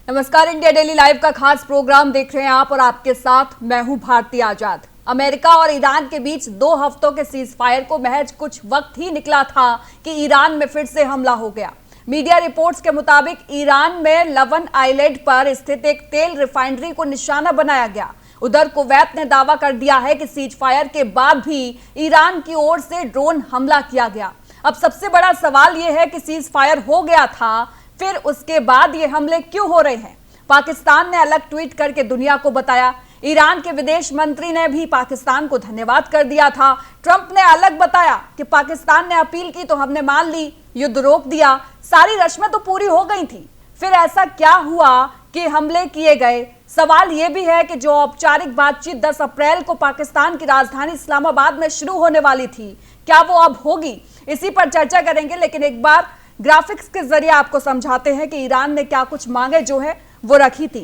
नमस्कार, India daily live का खास प्रोग्राम देख रहे हैं आप और आपके साथ मैं हूं भारती आजाद। अमेरिका और ईरान के बीच 2 हफ्तों के सीज फायर को महज कुछ वक्त ही निकला था कि ईरान में फिर से हमला हो गया। मीडिया रिपोर्ट्स के मुताबिक ईरान में लवन आइलैंड पर स्थित एक तेल रिफाइनरी को निशाना बनाया गया। उधर कुवैत ने दावा कर दिया है कि सीज फायर के बाद भी ईरान की ओर से ड्रोन हमला किया गया। अब सबसे बड़ा सवाल यह है कि सीज फायर हो गया था, फिर उसके बाद ये हमले क्यों हो रहे हैं? पाकिस्तान ने अलग ट्वीट करके दुनिया को बताया। ईरान के विदेश मंत्री ने भी पाकिस्तान को धन्यवाद कर दिया था। ट्रंप ने अलग बताया कि पाकिस्तान ने अपील की तो हमने मान ली, युद्ध रोक दिया, सारी रस्में तो पूरी हो गई थी। फिर ऐसा क्या हुआ कि हमले किए गए? सवाल यह भी है कि जो औपचारिक बातचीत 10 अप्रैल को पाकिस्तान की राजधानी इस्लामाबाद में शुरू होने वाली थी, क्या वो अब होगी? इसी पर चर्चा करेंगे, लेकिन एक बार ग्राफिक्स के जरिए आपको समझाते हैं कि ईरान ने क्या कुछ मांगे जो है वो रखी थी।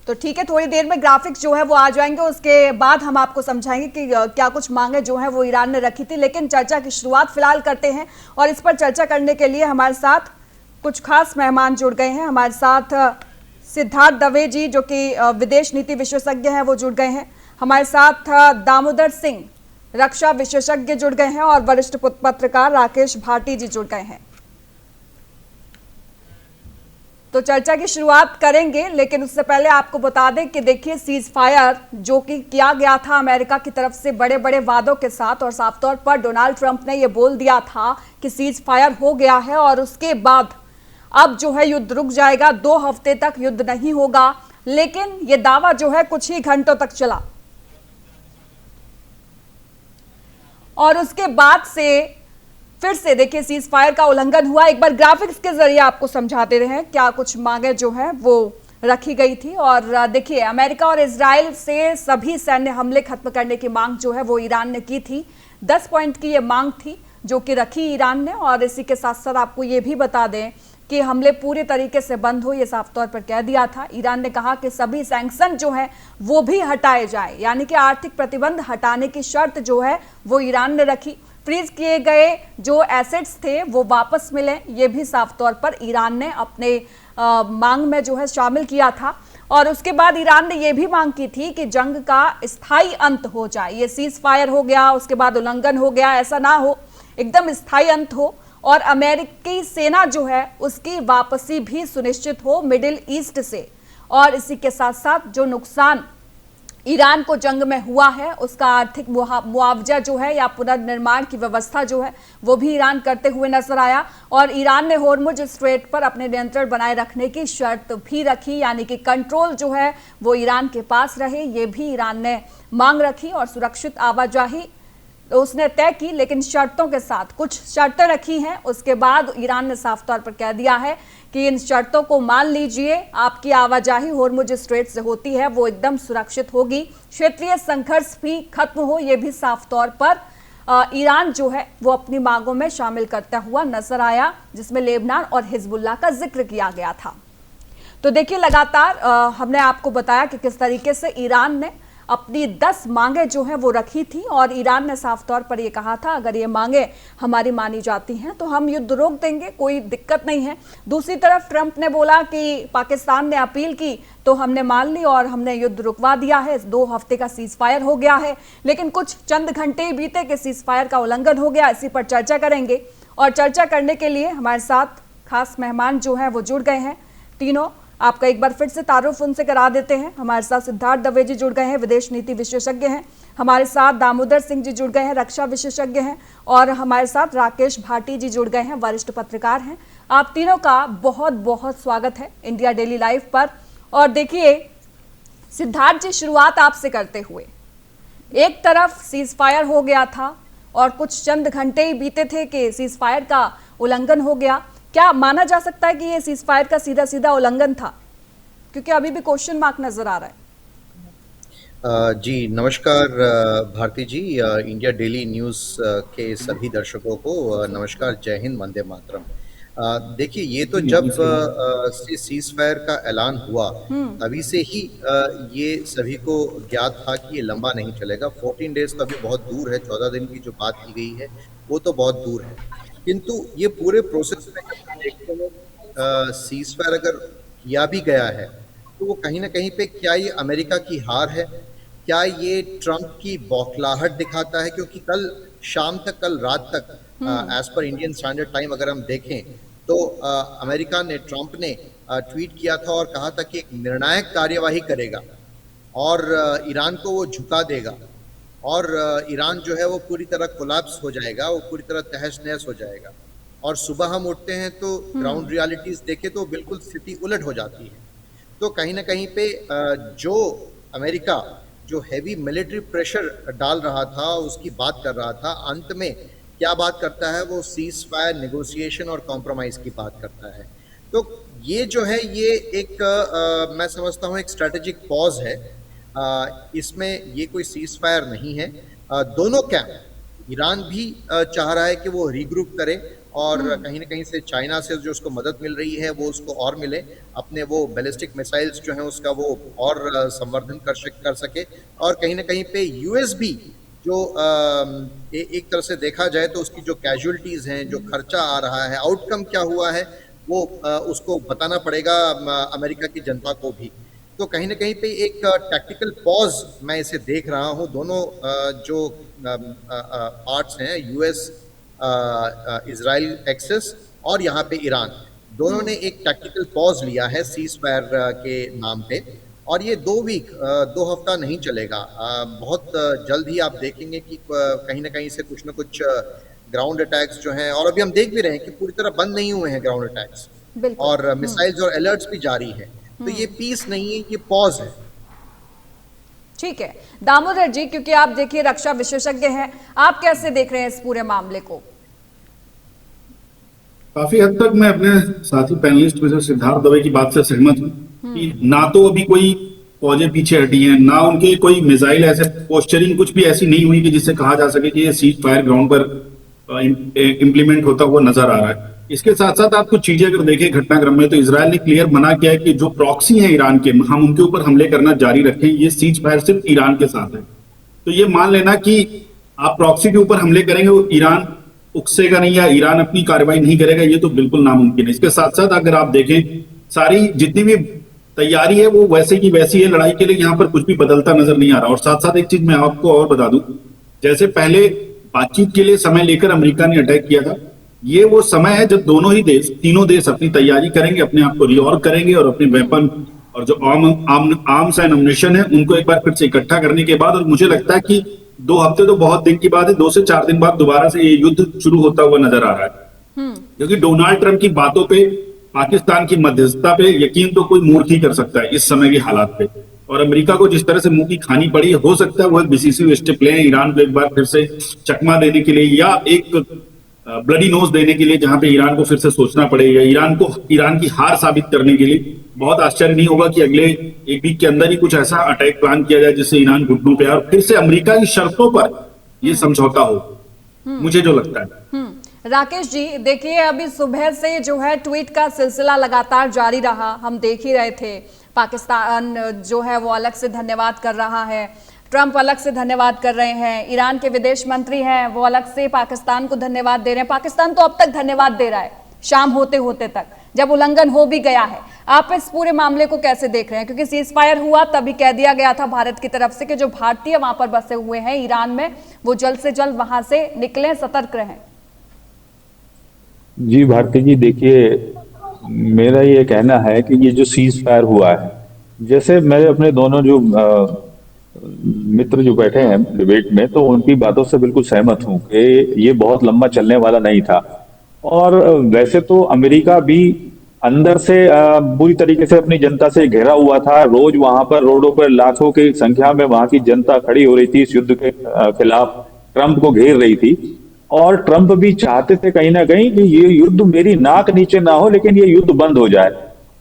तो ठीक है, थोड़ी देर में ग्राफिक्स जो है वो आ जाएंगे, उसके बाद हम आपको समझाएंगे कि क्या कुछ मांगे जो है वो ईरान ने रखी थी। लेकिन चर्चा की शुरुआत फिलहाल करते हैं और इस पर चर्चा करने के लिए हमारे साथ कुछ खास मेहमान जुड़ गए हैं। हमारे साथ सिद्धार्थ दवे जी जो कि विदेश नीति विशेषज्ञ हैं वो जुड़ गए हैं। हमारे साथ दामोदर सिंह रक्षा विशेषज्ञ जुड़ गए हैं और वरिष्ठ पत्रकार राकेश भाटी जी जुड़ गए हैं। तो चर्चा की शुरुआत करेंगे, लेकिन उससे पहले आपको बता दें कि देखिए, सीज फायर जो कि किया गया था अमेरिका की तरफ से बड़े बड़े वादों के साथ, और साफ तौर पर डोनाल्ड ट्रंप ने यह बोल दिया था कि सीज फायर हो गया है और उसके बाद अब जो है युद्ध रुक जाएगा, 2 हफ्ते तक युद्ध नहीं होगा। लेकिन यह दावा जो है कुछ ही घंटों तक चला और उसके बाद से फिर से देखिए सीज फायर का उल्लंघन हुआ। एक बार ग्राफिक्स के जरिए आपको समझाते रहे क्या कुछ मांगे जो है वो रखी गई थी। और देखिए, अमेरिका और इजराइल से सभी सैन्य हमले खत्म करने की मांग जो है वो ईरान ने की थी। 10 पॉइंट की ये मांग थी जो कि रखी ईरान ने। और इसी के साथ साथ आपको ये भी बता दें कि हमले पूरे तरीके से बंद हो, ये साफ तौर पर कह दिया था। ईरान ने कहा कि सभी सैंक्शन जो है वो भी हटाए जाए, यानी कि आर्थिक प्रतिबंध हटाने की शर्त जो है वो ईरान ने रखी। फ्रीज किए गए जो एसेट्स थे वो वापस मिले, ये भी साफ तौर पर ईरान ने अपने मांग में जो है शामिल किया था। और उसके बाद ईरान ने यह भी मांग की थी कि जंग का स्थायी अंत हो जाए। ये सीज फायर हो गया, उसके बाद उल्लंघन हो गया, ऐसा ना हो, एकदम स्थायी अंत हो और अमेरिकी सेना जो है उसकी वापसी भी सुनिश्चित हो मिडिल ईस्ट से। और इसी के साथ साथ जो नुकसान ईरान को जंग में हुआ है उसका आर्थिक मुआवजा जो है या पुनर्निर्माण की व्यवस्था जो है वो भी ईरान करते हुए नजर आया। और ईरान ने होर्मुज स्ट्रेट पर अपने नियंत्रण बनाए रखने की शर्त भी रखी, यानी कि कंट्रोल जो है वो ईरान के पास रहे, ये भी ईरान ने मांग रखी। और सुरक्षित आवाजाही उसने तय की, लेकिन शर्तों के साथ, कुछ शर्तें रखी हैं। उसके बाद ईरान ने साफ तौर पर कह दिया है कि इन शर्तों को मान लीजिए, आपकी आवाजाही होर्मुज स्ट्रेट से होती है वो एकदम सुरक्षित होगी, क्षेत्रीय संघर्ष भी खत्म हो, ये भी साफ तौर पर ईरान जो है वो अपनी मांगों में शामिल करता हुआ नजर आया, जिसमें लेबनान और हिजबुल्लाह का जिक्र किया गया था। तो देखिए, लगातार हमने आपको बताया कि किस तरीके से ईरान ने अपनी 10 मांगे जो हैं वो रखी थी और ईरान ने साफ तौर पर ये कहा था अगर ये मांगे हमारी मानी जाती हैं तो हम युद्ध रोक देंगे, कोई दिक्कत नहीं है। दूसरी तरफ ट्रंप ने बोला कि पाकिस्तान ने अपील की तो हमने मान ली और हमने युद्ध रुकवा दिया है, 2 हफ्ते का सीज फायर हो गया है। लेकिन कुछ चंद घंटे ही बीते कि सीज फायर का उल्लंघन हो गया। इसी पर चर्चा करेंगे और चर्चा करने के लिए हमारे साथ खास मेहमान जो है वो जुड़ गए हैं तीनों। आपका एक बार फिर से तारुफ उनसे करा देते हैं। हमारे साथ सिद्धार्थ दवे जी जुड़ गए हैं, विदेश नीति विशेषज्ञ हैं। हमारे साथ दामोदर सिंह जी जुड़ गए हैं, रक्षा विशेषज्ञ हैं। और हमारे साथ राकेश भाटी जी जुड़ गए हैं, वरिष्ठ पत्रकार हैं। आप तीनों का बहुत बहुत स्वागत है इंडिया डेली लाइव पर। और देखिए सिद्धार्थ जी, शुरुआत आपसे करते हुए, एक तरफ सीज फायर हो गया था और कुछ चंद घंटे ही बीते थे कि सीज फायर का उल्लंघन हो गया। क्या माना जा सकता है कि ये सीज फायर का सीधा सीधा उल्लंघन था? क्योंकि अभी भी क्वेश्चन मार्क नजर आ रहा है। जी नमस्कार भारती जी, इंडिया डेली न्यूज़ के सभी दर्शकों को नमस्कार, जय हिंद, वंदे मातरम। देखिए, ये तो जब सीज फायर का ऐलान हुआ तभी से ही ये सभी को ज्ञात था कि ये लंबा नहीं चलेगा। 14 डेज तो अभी बहुत दूर है, 14 दिन की जो बात की गई है वो तो बहुत दूर है, किंतु ये पूरे प्रोसेस में जब देखते हैं सीज फायर अगर किया भी गया है तो वो कहीं ना कहीं पे क्या ये अमेरिका की हार है, क्या ये ट्रंप की बौखलाहट दिखाता है? क्योंकि कल शाम तक, कल रात तक, as per Indian standard time अगर हम देखें तो अमेरिका ने, ट्रंप ने ट्वीट किया था और कहा था कि एक निर्णायक कार्यवाही करेगा और ईरान को वो झुका देगा और ईरान जो है वो पूरी तरह कोलैप्स हो जाएगा, वो पूरी तरह तहस नहस हो जाएगा। और सुबह हम उठते हैं तो ग्राउंड रियलिटीज देखे तो बिल्कुल स्थिति उलट हो जाती है। तो कहीं ना कहीं पे जो अमेरिका जो हैवी मिलिट्री प्रेशर डाल रहा था, उसकी बात कर रहा था, अंत में क्या बात करता है? वो सीज फायर, नेगोशिएशन और कॉम्प्रोमाइज की बात करता है। तो ये जो है ये एक मैं समझता हूँ एक स्ट्रेटेजिक पॉज है। इसमें ये कोई सीज फायर नहीं है। दोनों कैंप, ईरान भी चाह रहा है कि वो रीग्रुप करे और कहीं ना कहीं से चाइना से जो उसको मदद मिल रही है वो उसको और मिले, अपने वो बैलिस्टिक मिसाइल्स जो हैं उसका वो और संवर्धन कर सके। और कहीं ना कहीं पे यूएस भी जो एक तरह से देखा जाए तो उसकी जो कैजुअलिटीज हैं, जो खर्चा आ रहा है, आउटकम क्या हुआ है, वो उसको बताना पड़ेगा अमेरिका की जनता को भी। तो कहीं ना कहीं पे एक टैक्टिकल पॉज मैं इसे देख रहा हूँ। दोनों जो पार्ट्स हैं, यूएस, इजराइल एक्सेस और यहाँ पे ईरान, दोनों ने एक टैक्टिकल पॉज लिया है सीज फायर के नाम पे। और ये 2 वीक, 2 हफ्ता नहीं चलेगा। बहुत जल्द ही आप देखेंगे कि कहीं ना कहीं से कुछ ना कुछ ग्राउंड अटैक्स जो हैं, और अभी हम देख भी रहे हैं कि पूरी तरह बंद नहीं हुए हैं ग्राउंड अटैक्स, और मिसाइल्स और अलर्ट्स भी जारी है। तो ये पीस नहीं है, ये पॉज है। ठीक है दामोदर जी, क्योंकि आप देखिए रक्षा विशेषज्ञ हैं, आप कैसे देख रहे हैं इस पूरे मामले को? काफी हद तक मैं अपने साथी पैनलिस्ट मिस्टर सिद्धार्थ दवे की बात से सहमत हूँ कि ना तो अभी कोई फौजें पीछे हटी हैं, ना उनके कोई मिसाइल ऐसे पोस्चरिंग कुछ भी ऐसी नहीं हुई कि जिससे कहा जा सके कि ये सीज फायर ग्राउंड पर इम्प्लीमेंट होता हुआ नजर आ रहा है। इसके साथ साथ आप कुछ चीजें अगर देखें घटनाक्रम में, तो इसराइल ने क्लियर मना किया है कि जो प्रॉक्सी है ईरान के, हम उनके ऊपर हमले करना जारी रखें। ये सीज फायर सिर्फ ईरान के साथ है। तो ये मान लेना कि आप प्रॉक्सी के ऊपर हमले करेंगे, वो ईरान उकसेगा नहीं या ईरान अपनी कार्रवाई नहीं करेगा, ये तो बिल्कुल नामुमकिन है। इसके साथ साथ अगर आप देखें, सारी जितनी भी तैयारी है वो वैसे की वैसी है। लड़ाई के लिए यहाँ पर कुछ भी बदलता नजर नहीं आ रहा। और साथ साथ एक चीज मैं आपको और बता दूं, जैसे पहले बातचीत के लिए समय लेकर अमेरिका ने अटैक किया था, ये वो समय है जब दोनों ही देश, तीनों देश अपनी तैयारी करेंगे, अपने आप को रिऑर्ग करेंगे और अपने वेपन और जो आर्म्स एंड अम्युनिशन है उनको एक बार फिर से इकट्ठा करने के बाद, और मुझे लगता है कि 2 हफ्ते तो बहुत दिन की बात है, 2 से 4 दिन बाद दोबारा से ये युद्ध शुरू होता हुआ नजर आ रहा है। क्योंकि डोनाल्ड ट्रंप की बातों पे, पाकिस्तान की मध्यस्थता पे यकीन तो कोई मूर्ख ही कर सकता है इस समय के हालात पे। और अमेरिका को जिस तरह से मुंह की खानी पड़ी, हो सकता है वो एक डिसिसिव स्टेप लें ईरान को एक बार फिर से चकमा देने के लिए, या एक ब्लडी नोज देने के लिए, जहां पे ईरान को फिर से सोचना पड़े, या ईरान की हार साबित करने के लिए। बहुत आश्चर्य नहीं होगा कि अगले 1 वीक के अंदर ही कुछ ऐसा अटैक प्लान किया जाए जिससे ईरान घुटनों पे और फिर से अमेरिका की शर्तों पर ये समझौता हो, मुझे जो लगता है। राकेश जी देखिए, अभी सुबह से जो है ट्वीट का सिलसिला लगातार जारी रहा, हम देख ही रहे थे। पाकिस्तान जो है वो अलग से धन्यवाद कर रहा है, ट्रंप अलग से धन्यवाद कर रहे हैं, ईरान के विदेश मंत्री हैं वो अलग से पाकिस्तान को धन्यवाद दे रहे हैं। पाकिस्तान तो अब तक धन्यवाद दे रहा है, शाम होते होते तक, जब उल्लंघन हो भी गया है। आप इस पूरे मामले को कैसे देख रहे हैं? क्योंकि सीज फायर हुआ तभी कह दिया गया था भारत की तरफ से कि जो भारतीय वहां पर बसे हुए हैं ईरान में, वो जल्द से जल्द वहां से निकलें, सतर्क रहें। जी भारती जी, देखिए मेरा ये कहना है कि ये जो सीज फायर हुआ है, जैसे मेरे अपने दोनों जो मित्र जो बैठे हैं डिबेट में, तो उनकी बातों से बिल्कुल सहमत हूं कि ये बहुत लंबा चलने वाला नहीं था। और वैसे तो अमेरिका भी अंदर से बुरी तरीके से अपनी जनता से घिरा हुआ था। रोज वहां पर रोडों पर लाखों की संख्या में वहां की जनता खड़ी हो रही थी, इस युद्ध के खिलाफ ट्रंप को घेर रही थी। और ट्रंप भी चाहते थे कहीं ना कहीं कि ये युद्ध मेरी नाक नीचे ना हो, लेकिन ये युद्ध बंद हो जाए।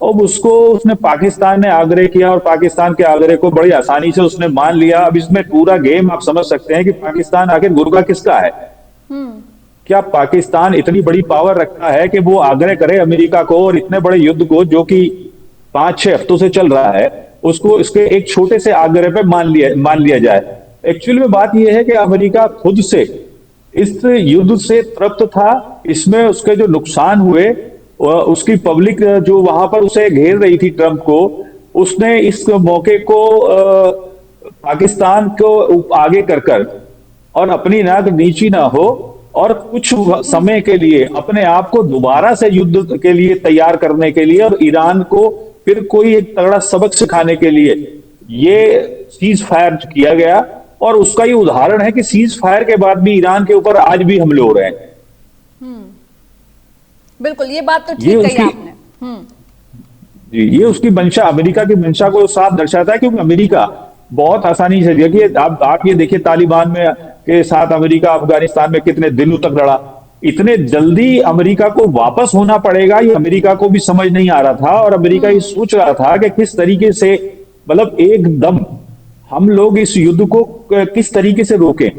अब उसने पाकिस्तान ने आग्रह किया और पाकिस्तान के आग्रह को बड़ी आसानी से उसने मान लिया। अब इसमें पूरा गेम आप समझ सकते हैं कि पाकिस्तान आखिर गुर्गा किसका है। क्या पाकिस्तान इतनी बड़ी पावर रखता है कि वो आग्रह करे अमेरिका को, और इतने बड़े युद्ध को जो कि 5-6 हफ्तों से चल रहा है, उसको इसके एक छोटे से आग्रह पे मान लिया जाए। एक्चुअल में बात यह है कि अमेरिका खुद से इस युद्ध से तृप्त था। इसमें उसके जो नुकसान हुए उसकी पब्लिक जो वहां पर उसे घेर रही थी ट्रंप को, उसने इस मौके को पाकिस्तान को आगे कर कर और अपनी नाक नीची ना हो और कुछ समय के लिए अपने आप को दोबारा से युद्ध के लिए तैयार करने के लिए और ईरान को फिर कोई एक तगड़ा सबक सिखाने के लिए ये सीज फायर किया गया। और उसका ये उदाहरण है कि सीज फायर के बाद भी ईरान के ऊपर आज भी हमले हो रहे हैं। बिल्कुल, ये बात तो ये ठीक कही उसकी आपने। जी, ये उसकी मंशा, अमेरिका की मंशा को साफ दर्शाता है, क्योंकि अमेरिका बहुत आसानी से देखिए, आप ये देखिए तालिबान में के साथ अमेरिका अफगानिस्तान में कितने दिनों तक लड़ा। इतने जल्दी अमेरिका को वापस होना पड़ेगा, ये अमेरिका को भी समझ नहीं आ रहा था। और अमेरिका ये सोच रहा था कि किस तरीके से, मतलब एकदम हम लोग इस युद्ध को किस तरीके से रोकें।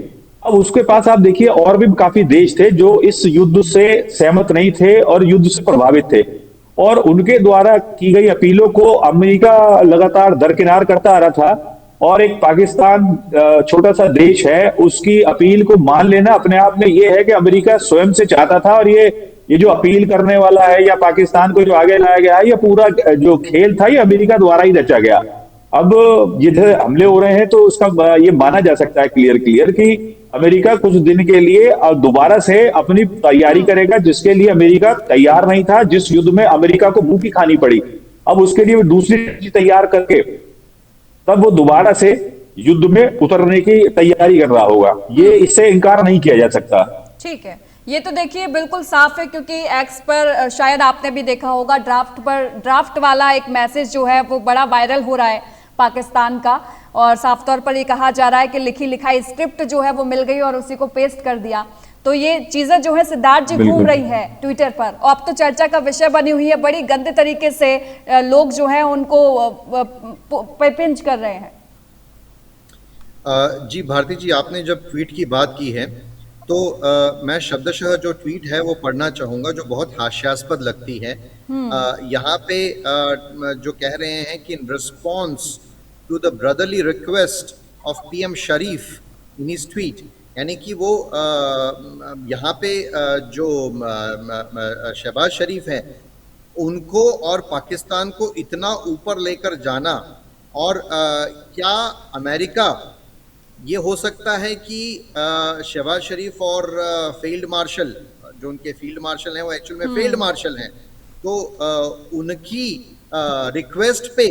अब उसके पास आप देखिए और भी काफी देश थे जो इस युद्ध से सहमत नहीं थे और युद्ध से प्रभावित थे, और उनके द्वारा की गई अपीलों को अमेरिका लगातार दरकिनार करता आ रहा था। और एक पाकिस्तान छोटा सा देश है, उसकी अपील को मान लेना अपने आप में ये है कि अमेरिका स्वयं से चाहता था। और ये जो अपील करने वाला है या पाकिस्तान को जो आगे लाया गया है, ये पूरा जो खेल था ये अमेरिका द्वारा ही रचा गया। अब जिधर हमले हो रहे हैं तो उसका ये माना जा सकता है क्लियर कि अमेरिका कुछ दिन के लिए दोबारा से अपनी तैयारी करेगा, जिसके लिए अमेरिका तैयार नहीं था, जिस युद्ध में अमेरिका को भूखी खानी पड़ी। अब उसके लिए वो दूसरी तैयार करके तब वो दोबारा से युद्ध में उतरने की तैयारी कर रहा होगा। ये इससे इनकार नहीं किया जा सकता। ठीक है, ये तो देखिए बिल्कुल साफ है, क्योंकि एक्स पर शायद आपने भी देखा होगा, ड्राफ्ट वाला एक मैसेज जो है वो बड़ा वायरल हो रहा है पाकिस्तान का, और साफ तौर पर ये कहा जा रहा है कि लिखी लिखाई स्क्रिप्ट जो है वो मिल गई और उसी को पेस्ट कर दिया। तो ये चीजें जो है सिद्धार्थ जी घूम रही है ट्विटर पर, और अब तो चर्चा का विषय बनी हुई है। बड़ी गंदे तरीके से लोग जो है उनको पिंच कर रहे हैं। जी भारती जी, आपने जब ट्वीट की बात की है तो मैं शब्दशः जो ट्वीट है वो पढ़ना चाहूंगा, जो बहुत हास्यास्पद लगती है। यहाँ पे जो कह रहे हैं कि in response to the brotherly request of PM Sharif in his tweet, यानी कि वो यहाँ पे जो शहबाज शरीफ है उनको और पाकिस्तान को इतना ऊपर लेकर जाना, और क्या अमेरिका, ये हो सकता है कि शहबाज शरीफ और फील्ड मार्शल, जो उनके फील्ड मार्शल हैं वो एक्चुअल में फील्ड मार्शल हैं, तो उनकी रिक्वेस्ट पे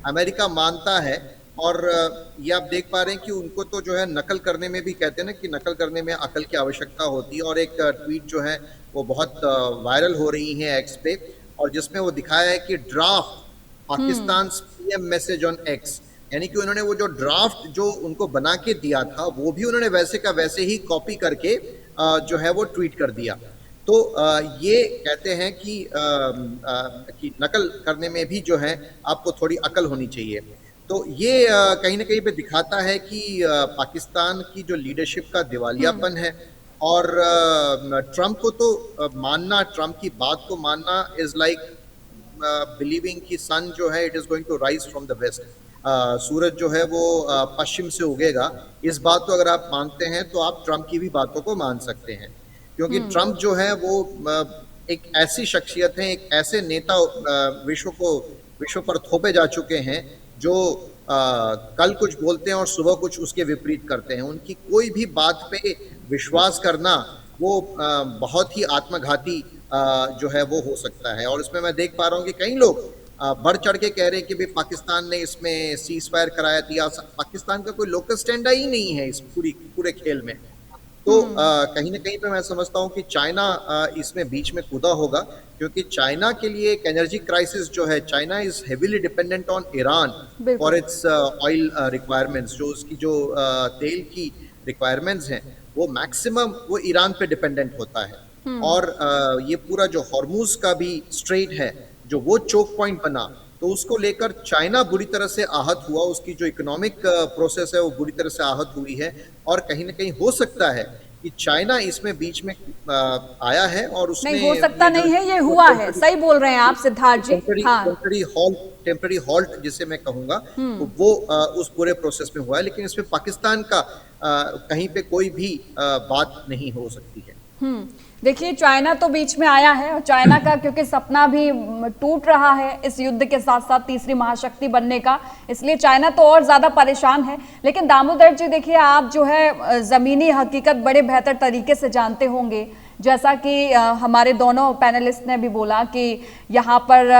अमेरिका मानता है। और ये आप देख पा रहे हैं कि उनको तो जो है नकल करने में भी, कहते हैं ना कि नकल करने में अकल की आवश्यकता होती है। और एक ट्वीट जो है वो बहुत वायरल हो रही है एक्स पे, और जिसमें वो दिखाया है कि draft Pakistan PM message on x, यानी कि उन्होंने वो जो ड्राफ्ट जो उनको बना के दिया था वो भी उन्होंने वैसे का वैसे ही कॉपी करके जो है वो ट्वीट कर दिया। तो ये कहते हैं कि नकल करने में भी जो है आपको थोड़ी अकल होनी चाहिए। तो ये कहीं ना कहीं पे दिखाता है कि पाकिस्तान की जो लीडरशिप का दिवालियापन है। और ट्रंप को तो मानना, ट्रंप की बात को मानना इज लाइक बिलीविंग कि सन जो है it is going to rise from the west, सूरज जो है वो पश्चिम से उगेगा। इस बात को अगर आप मानते हैं तो आप ट्रंप की भी बातों को मान सकते हैं, क्योंकि ट्रंप जो है वो एक ऐसी शख्सियत है, एक ऐसे नेता विश्व पर थोपे जा चुके हैं जो कल कुछ बोलते हैं और सुबह कुछ उसके विपरीत करते हैं। उनकी कोई भी बात पे विश्वास करना वो बहुत ही आत्मघाती जो है वो हो सकता है। और इसमें मैं देख पा रहा हूँ कि कई लोग बढ़ चढ़ के कह रहे हैं कि भाई पाकिस्तान ने इसमें सीज फायर कराया था। पाकिस्तान का कोई लोकल स्टैंड ही नहीं है इस पूरे खेल में। तो कहीं ना कहीं पे मैं समझता हूँ कि चाइना इसमें बीच में कूदा होगा, क्योंकि चाइना के लिए एक एनर्जी क्राइसिस जो है, China is heavily dependent on Iran for its oil requirements. जो उसकी जो तेल की रिक्वायरमेंट्स हैं वो मैक्सिमम वो ईरान पे डिपेंडेंट होता है। और ये पूरा जो हॉर्मुज का भी स्ट्रेट है, जो वो चोक पॉइंट बना, तो उसको लेकर चाइना बुरी तरह से आहत हुआ। उसकी जो इकोनॉमिक प्रोसेस है वो बुरी तरह से आहत हुई है। और कहीं ना कहीं हो सकता है कि चाइना इसमें बीच में आया है और उसने, नहीं हो सकता नहीं है, ये हुआ है। सही बोल रहे हैं आप सिद्धार्थ जी। टेम्पररी हॉल्ट जिसे मैं कहूंगा, तो वो उस पूरे प्रोसेस में हुआ है। लेकिन इसमें पाकिस्तान का कहीं पे कोई भी बात नहीं हो सकती है। देखिए, चाइना तो बीच में आया है और चाइना का क्योंकि सपना भी टूट रहा है इस युद्ध के साथ साथ तीसरी महाशक्ति बनने का, इसलिए चाइना तो और ज्यादा परेशान है। लेकिन दामोदर जी देखिए, आप जो है जमीनी हकीकत बड़े बेहतर तरीके से जानते होंगे, जैसा कि हमारे दोनों पैनलिस्ट ने भी बोला कि यहाँ पर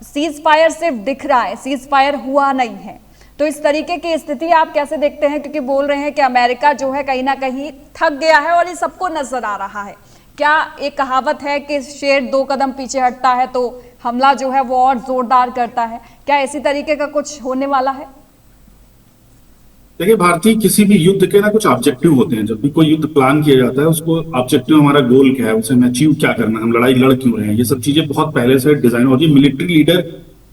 सीज फायर सिर्फ दिख रहा है, सीज फायर हुआ नहीं है। तो इस तरीके की स्थिति आप कैसे देखते हैं, क्योंकि बोल रहे हैं कि अमेरिका जो है कहीं ना कहीं थक गया है और ये सबको नजर आ रहा है। क्या एक कहावत है कि शेर 2 कदम पीछे हटता है तो हमला जो है वो और जोरदार करता है, क्या इसी तरीके का कुछ होने वाला है? देखिए भारतीय, किसी भी युद्ध के ना कुछ ऑब्जेक्टिव होते हैं। जब भी कोई युद्ध प्लान किया जाता है, उसको ऑब्जेक्टिव, हमारा गोल क्या है, उसे हम अचीव क्या करना है, हम लड़ाई लड़ क्यों रहे हैं, ये सब चीजें बहुत पहले से डिजाइन होती है। मिलिट्री लीडर,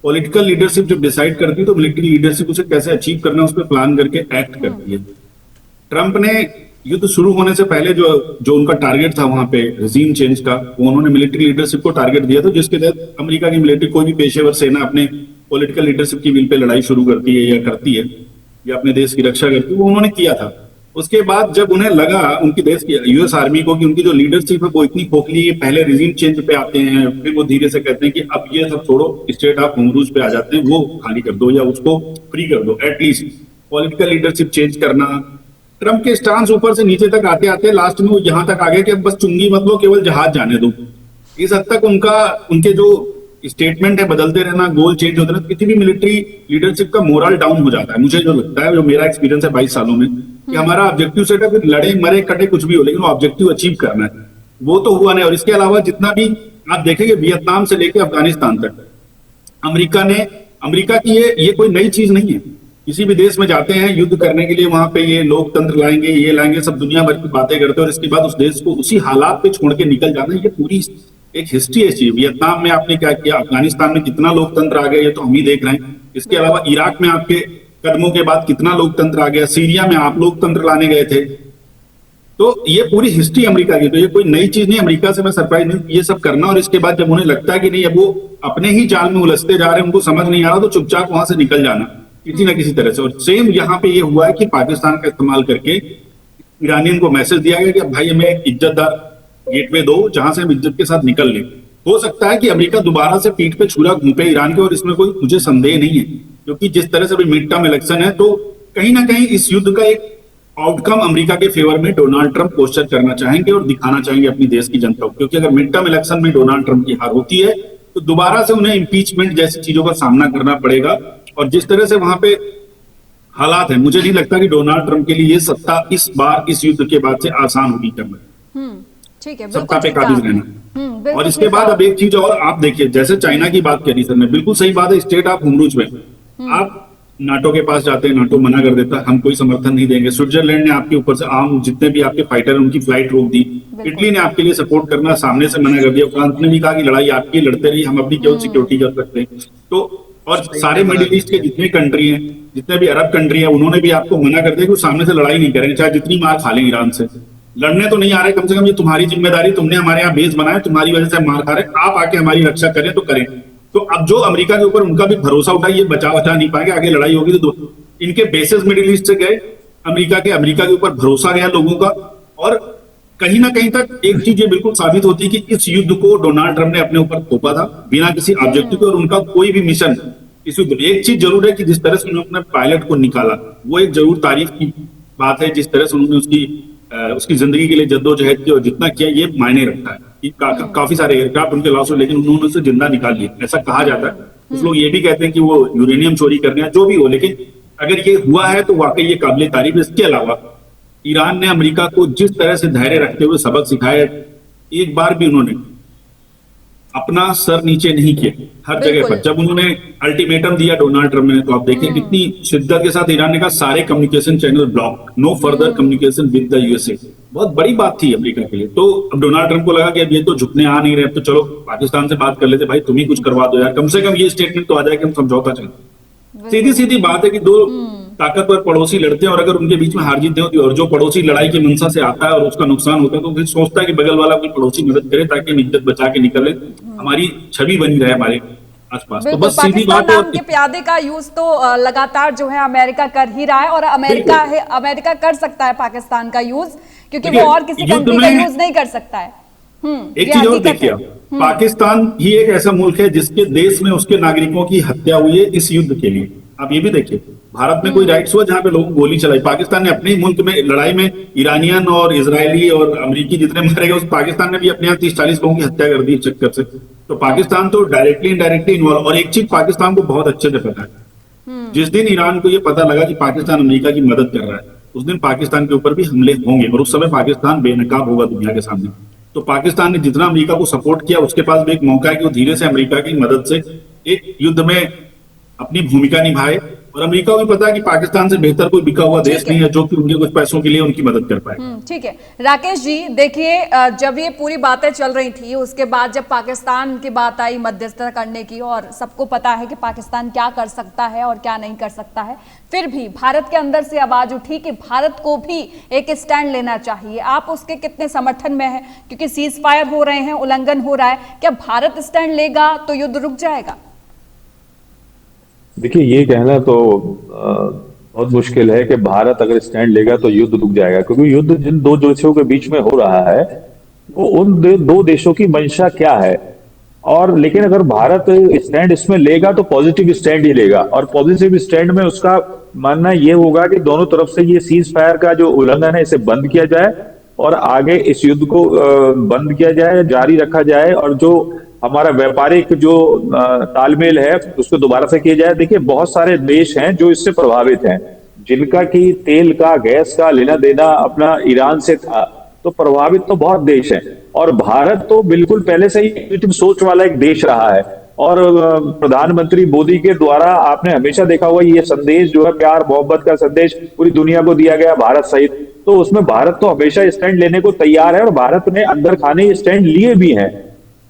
पॉलिटिकल लीडरशिप जब डिसाइड करती है तो मिलिट्री लीडरशिप उसे कैसे अचीव करना है उस पर प्लान करके एक्ट करती है। ट्रंप ने युद्ध शुरू होने से पहले जो उनका टारगेट था वहां पे रिजीम चेंज का, वो उन्होंने मिलिट्री लीडरशिप को टारगेट दिया था, जिसके तहत अमेरिका की मिलिट्री, कोई भी पेशेवर सेना अपने पॉलिटिकल लीडरशिप की विल पे लड़ाई शुरू करती है या करती है या अपने देश की रक्षा करती है, वो उन्होंने किया था। उसके बाद जब उन्हें लगा उनकी देश की यूएस आर्मी को कि उनकी जो लीडरशिप है वो इतनी खोखली है, पहले रिजीम चेंज पे आते हैं, फिर वो धीरे से कहते हैं कि अब ये सब छोड़ो, स्टेट ऑफ होमरूज पे आ जाते हैं, वो खाली कर दो या उसको फ्री कर दो। एटलीस्ट पॉलिटिकल लीडरशिप चेंज करना। ट्रंप के स्टांस ऊपर से नीचे तक आते आते लास्ट में वो यहां तक आ गए कि अब बस चुंगी मत लो, केवल जहाज जाने दो। इस हद तक उनके जो स्टेटमेंट है बदलते रहना, गोल चेंज होते रहना, किसी भी मिलिट्री लीडरशिप का मोरल डाउन हो जाता है। मुझे जो लगता है, जो मेरा एक्सपीरियंस है 22 सालों में, कि हमारा ऑब्जेक्टिव सेट है, फिर लड़े मरे कटे कुछ भी हो, लेकिन वो ऑब्जेक्टिव अचीव करना है, वो तो हुआ नहीं। और इसके अलावा जितना भी आप देखेंगे, वियतनाम से लेकर अफगानिस्तान तक अमेरिका की ये कोई नई चीज नहीं है। किसी भी देश में जाते हैं युद्ध करने के लिए, वहां पे ये लोकतंत्र लाएंगे, ये लाएंगे, सब दुनिया भर की बातें करते हैं और इसके बाद उस देश को उसी हालात पे छोड़ के निकल जाना, ये पूरी एक हिस्ट्री है। वियतनाम में आपने क्या किया, अफगानिस्तान में कितना लोकतंत्र आ गया, ये तो हम ही देख रहे हैं। इसके अलावा इराक में आपके कदमों के बाद कितना लोकतंत्र आ गया, सीरिया में आप लोकतंत्र लाने गए थे। तो ये पूरी हिस्ट्री अमेरिका की, तो ये कोई नई चीज नहीं। अमेरिका से मैं सरप्राइज नहीं ये सब करना। और इसके बाद जब उन्हें लगता है कि नहीं, अब वो अपने ही जाल में उलझते जा रहे हैं, उनको समझ नहीं आ रहा, तो चुपचाप वहां से निकल जाना किसी ना किसी तरह से। और सेम यहाँ पे ये हुआ है कि पाकिस्तान का इस्तेमाल करके ईरानियन को मैसेज दिया गया कि अब भाई हमें एक इज्जतदार गेटवे दो जहां से हम इज्जत के साथ निकल ले। हो सकता है कि अमेरिका दोबारा से पीठ पे छुरा घूंपे ईरान के, और इसमें कोई मुझे संदेह नहीं है, क्योंकि जिस तरह से अभी मिड टर्म इलेक्शन है, तो कहीं ना कहीं इस युद्ध का एक आउटकम अमेरिका के फेवर में डोनाल्ड ट्रंप पोस्टर करना चाहेंगे और दिखाना चाहेंगे अपनी देश की जनता को। क्योंकि अगर मिड टर्म इलेक्शन में डोनाल्ड ट्रंप की हार होती है तो दोबारा से उन्हें इम्पीचमेंट जैसी चीजों का सामना करना पड़ेगा। और जिस तरह से वहां पे हालात है, मुझे नहीं लगता कि डोनाल्ड ट्रंप के लिए ये सत्ता इस बार इस युद्ध के बाद से आसान होगी करना, ठीक है, सत्ता पे काबिज रहना। और इसके बाद ठीक अब एक चीज और आप देखिए, जैसे चाइना की बात करी सर ने, बिल्कुल सही बात है। स्टेट ऑफ होमरूज में आप नाटो के पास जाते हैं, नाटो मना कर देता है, हम कोई समर्थन नहीं देंगे। स्विट्जरलैंड ने आपके ऊपर से आम जितने भी आपके फाइटर हैं उनकी फ्लाइट रोक दी। इटली ने आपके लिए सपोर्ट करना सामने से मना कर दिया। फ्रांस ने भी कहा कि लड़ाई आपकी, लड़ते रहिए, हम अपनी केवल सिक्योरिटी कर सकते हैं। तो और सारे मिडिल ईस्ट के जितने कंट्री हैं, जितने भी अरब कंट्री हैं, उन्होंने भी आपको मना कर दिया कि सामने से लड़ाई नहीं करेंगे, चाहे जितनी मार खा लें ईरान से। लड़ने तो नहीं आ रहे, कम से कम ये तुम्हारी जिम्मेदारी, तुमने हमारे यहाँ बेस बनाया, तुम्हारी वजह से मार खा रहे, आप आके हमारी रक्षा करें तो करें। तो अब जो अमेरिका के ऊपर उनका भी भरोसा उठा, ये बचा नहीं पाएंगे, आगे लड़ाई होगी तो इनके बेसिस मिडिल ईस्ट से गए, अमेरिका के ऊपर भरोसा गया लोगों का। और कहीं ना कहीं तक एक चीज ये बिल्कुल साबित होती है कि इस युद्ध को डोनाल्ड ट्रंप ने अपने ऊपर थोपा था बिना किसी ऑब्जेक्टिव के, और उनका कोई भी मिशन इस युद्ध में। एक चीज जरूर है कि जिस तरह से उन्होंने अपने पायलट को निकाला, वो एक जरूर तारीफ की बात है। जिस तरह से उन्होंने उसकी जिंदगी के लिए जद्दोजहद की और जितना किया, ये मायने रखता है कि काफी सारे एयरक्राफ्ट उनके लॉस हुए, लेकिन उन्होंने उसे जिंदा निकाल लिया, ऐसा कहा जाता है। कुछ लोग ये भी कहते हैं कि वो यूरेनियम चोरी करने या जो भी हो, लेकिन अगर ये हुआ है तो वाकई ये काबिल तारीफ है। इसके अलावा ईरान ने अमेरिका को जिस तरह से धैर्य रखते हुए सबक सिखाया, एक बार भी उन्होंने अपना सर नीचे नहीं किया हर जगह पर। जब उन्होंने अल्टीमेटम दिया डोनाल्ड ट्रंप ने, तो आप देखिए कितनी शिद्दत के साथ ईरान ने कहा सारे communication channel block, no further communication with the USA. बहुत बड़ी बात थी अमेरिका के लिए। तो अब डोनाल्ड ट्रंप को लगा कि अब ये तो झुकने आ नहीं रहे, तो चलो पाकिस्तान से बात कर लेते, भाई तुम ही कुछ करवा दो यार, कम से कम ये स्टेटमेंट तो आ जाए कि हम समझौता चले। सीधी सीधी बात है कि दो ताकतवर पड़ोसी लड़ते हैं, और अगर उनके बीच में हार जीत होती है और जो पड़ोसी लड़ाई की मंशा से आता है और उसका नुकसान होता है, तो फिर सोचता है कि बगल वाला कोई पड़ोसी मदद करे ताकि हम इज्जत बचा के निकले, हमारी छवि बनी रहे हमारे आसपास। तो बस सीधी बात है। के प्यादे का यूज तो लगातार जो है अमेरिका कर ही रहा है, और अमेरिका कर सकता है पाकिस्तान का यूज, क्योंकि देखिए, वो और किसी युद्ध कंट्री का में यूज नहीं कर सकता है। एक ये चीज और हकीकत देखिए है। आप, पाकिस्तान ही एक ऐसा मुल्क है जिसके देश में उसके नागरिकों की हत्या हुई है इस युद्ध के लिए। आप ये भी देखिए, भारत में कोई राइट्स हुआ जहां पे लोगों को गोली चलाई? पाकिस्तान ने अपने ही मुल्क में लड़ाई में ईरानियन और इजरायली और अमरीकी जितने मारे गए, उस पाकिस्तान ने भी अपने यहाँ 30-40 लोगों की हत्या कर दी इस चक्कर से। तो पाकिस्तान तो डायरेक्टली इनडायरेक्टली इन्वॉल्व। और एक चीज पाकिस्तान को बहुत अच्छे से पता है, जिस दिन ईरान को ये पता लगा कि पाकिस्तान अमेरिका की मदद कर रहा है, उस दिन पाकिस्तान के ऊपर भी हमले होंगे और उस समय पाकिस्तान बेनकाब होगा दुनिया के सामने। तो पाकिस्तान ने जितना अमेरिका को सपोर्ट किया, उसके पास भी एक मौका है कि वो धीरे से अमेरिका की मदद से एक युद्ध में अपनी भूमिका निभाए। और अमेरिका को भी पता है कि पाकिस्तान से बेहतर कोई बिका हुआ देश ठीक नहीं है। है जो कि उनके कुछ पैसों के लिए उनकी मदद कर पाए। ठीक है राकेश जी, देखिए जब ये पूरी बातें चल रही थी, उसके बाद जब पाकिस्तान की बात आई मध्यस्थता करने की, और सबको पता है कि पाकिस्तान क्या कर सकता है और क्या नहीं कर सकता है, फिर भी भारत के अंदर से आवाज उठी कि भारत को भी एक स्टैंड लेना चाहिए। आप उसके कितने समर्थन में हैं? क्योंकि सीज फायर हो रहे हैं, उल्लंघन हो रहा है, क्या भारत स्टैंड लेगा तो युद्ध रुक जाएगा? देखिए, ये कहना तो बहुत मुश्किल है कि भारत अगर स्टैंड लेगा तो युद्ध रुक जाएगा, क्योंकि युद्ध जिन दो देशों के बीच में हो रहा है वो उन दो देशों की मंशा क्या है। और लेकिन अगर भारत स्टैंड इसमें लेगा तो पॉजिटिव स्टैंड ही लेगा, और पॉजिटिव स्टैंड में उसका मानना ये होगा कि दोनों तरफ से ये सीज फायर का जो उल्लंघन है इसे बंद किया जाए और आगे इस युद्ध को बंद किया जाए, जारी रखा जाए, और जो हमारा व्यापारिक जो तालमेल है उसको दोबारा से किया जाए। देखिए, बहुत सारे देश हैं जो इससे प्रभावित हैं, जिनका कि तेल का, गैस का लेना देना अपना ईरान से था, तो प्रभावित तो बहुत देश हैं। और भारत तो बिल्कुल पहले से ही पॉजिटिव सोच वाला एक देश रहा है। और प्रधानमंत्री मोदी के द्वारा आपने हमेशा देखा होगा ये संदेश जो है प्यार मोहब्बत का संदेश पूरी दुनिया को दिया गया, भारत सहित। तो उसमें भारत तो हमेशा स्टैंड लेने को तैयार है और भारत ने अंदर खाने स्टैंड लिए भी हैं।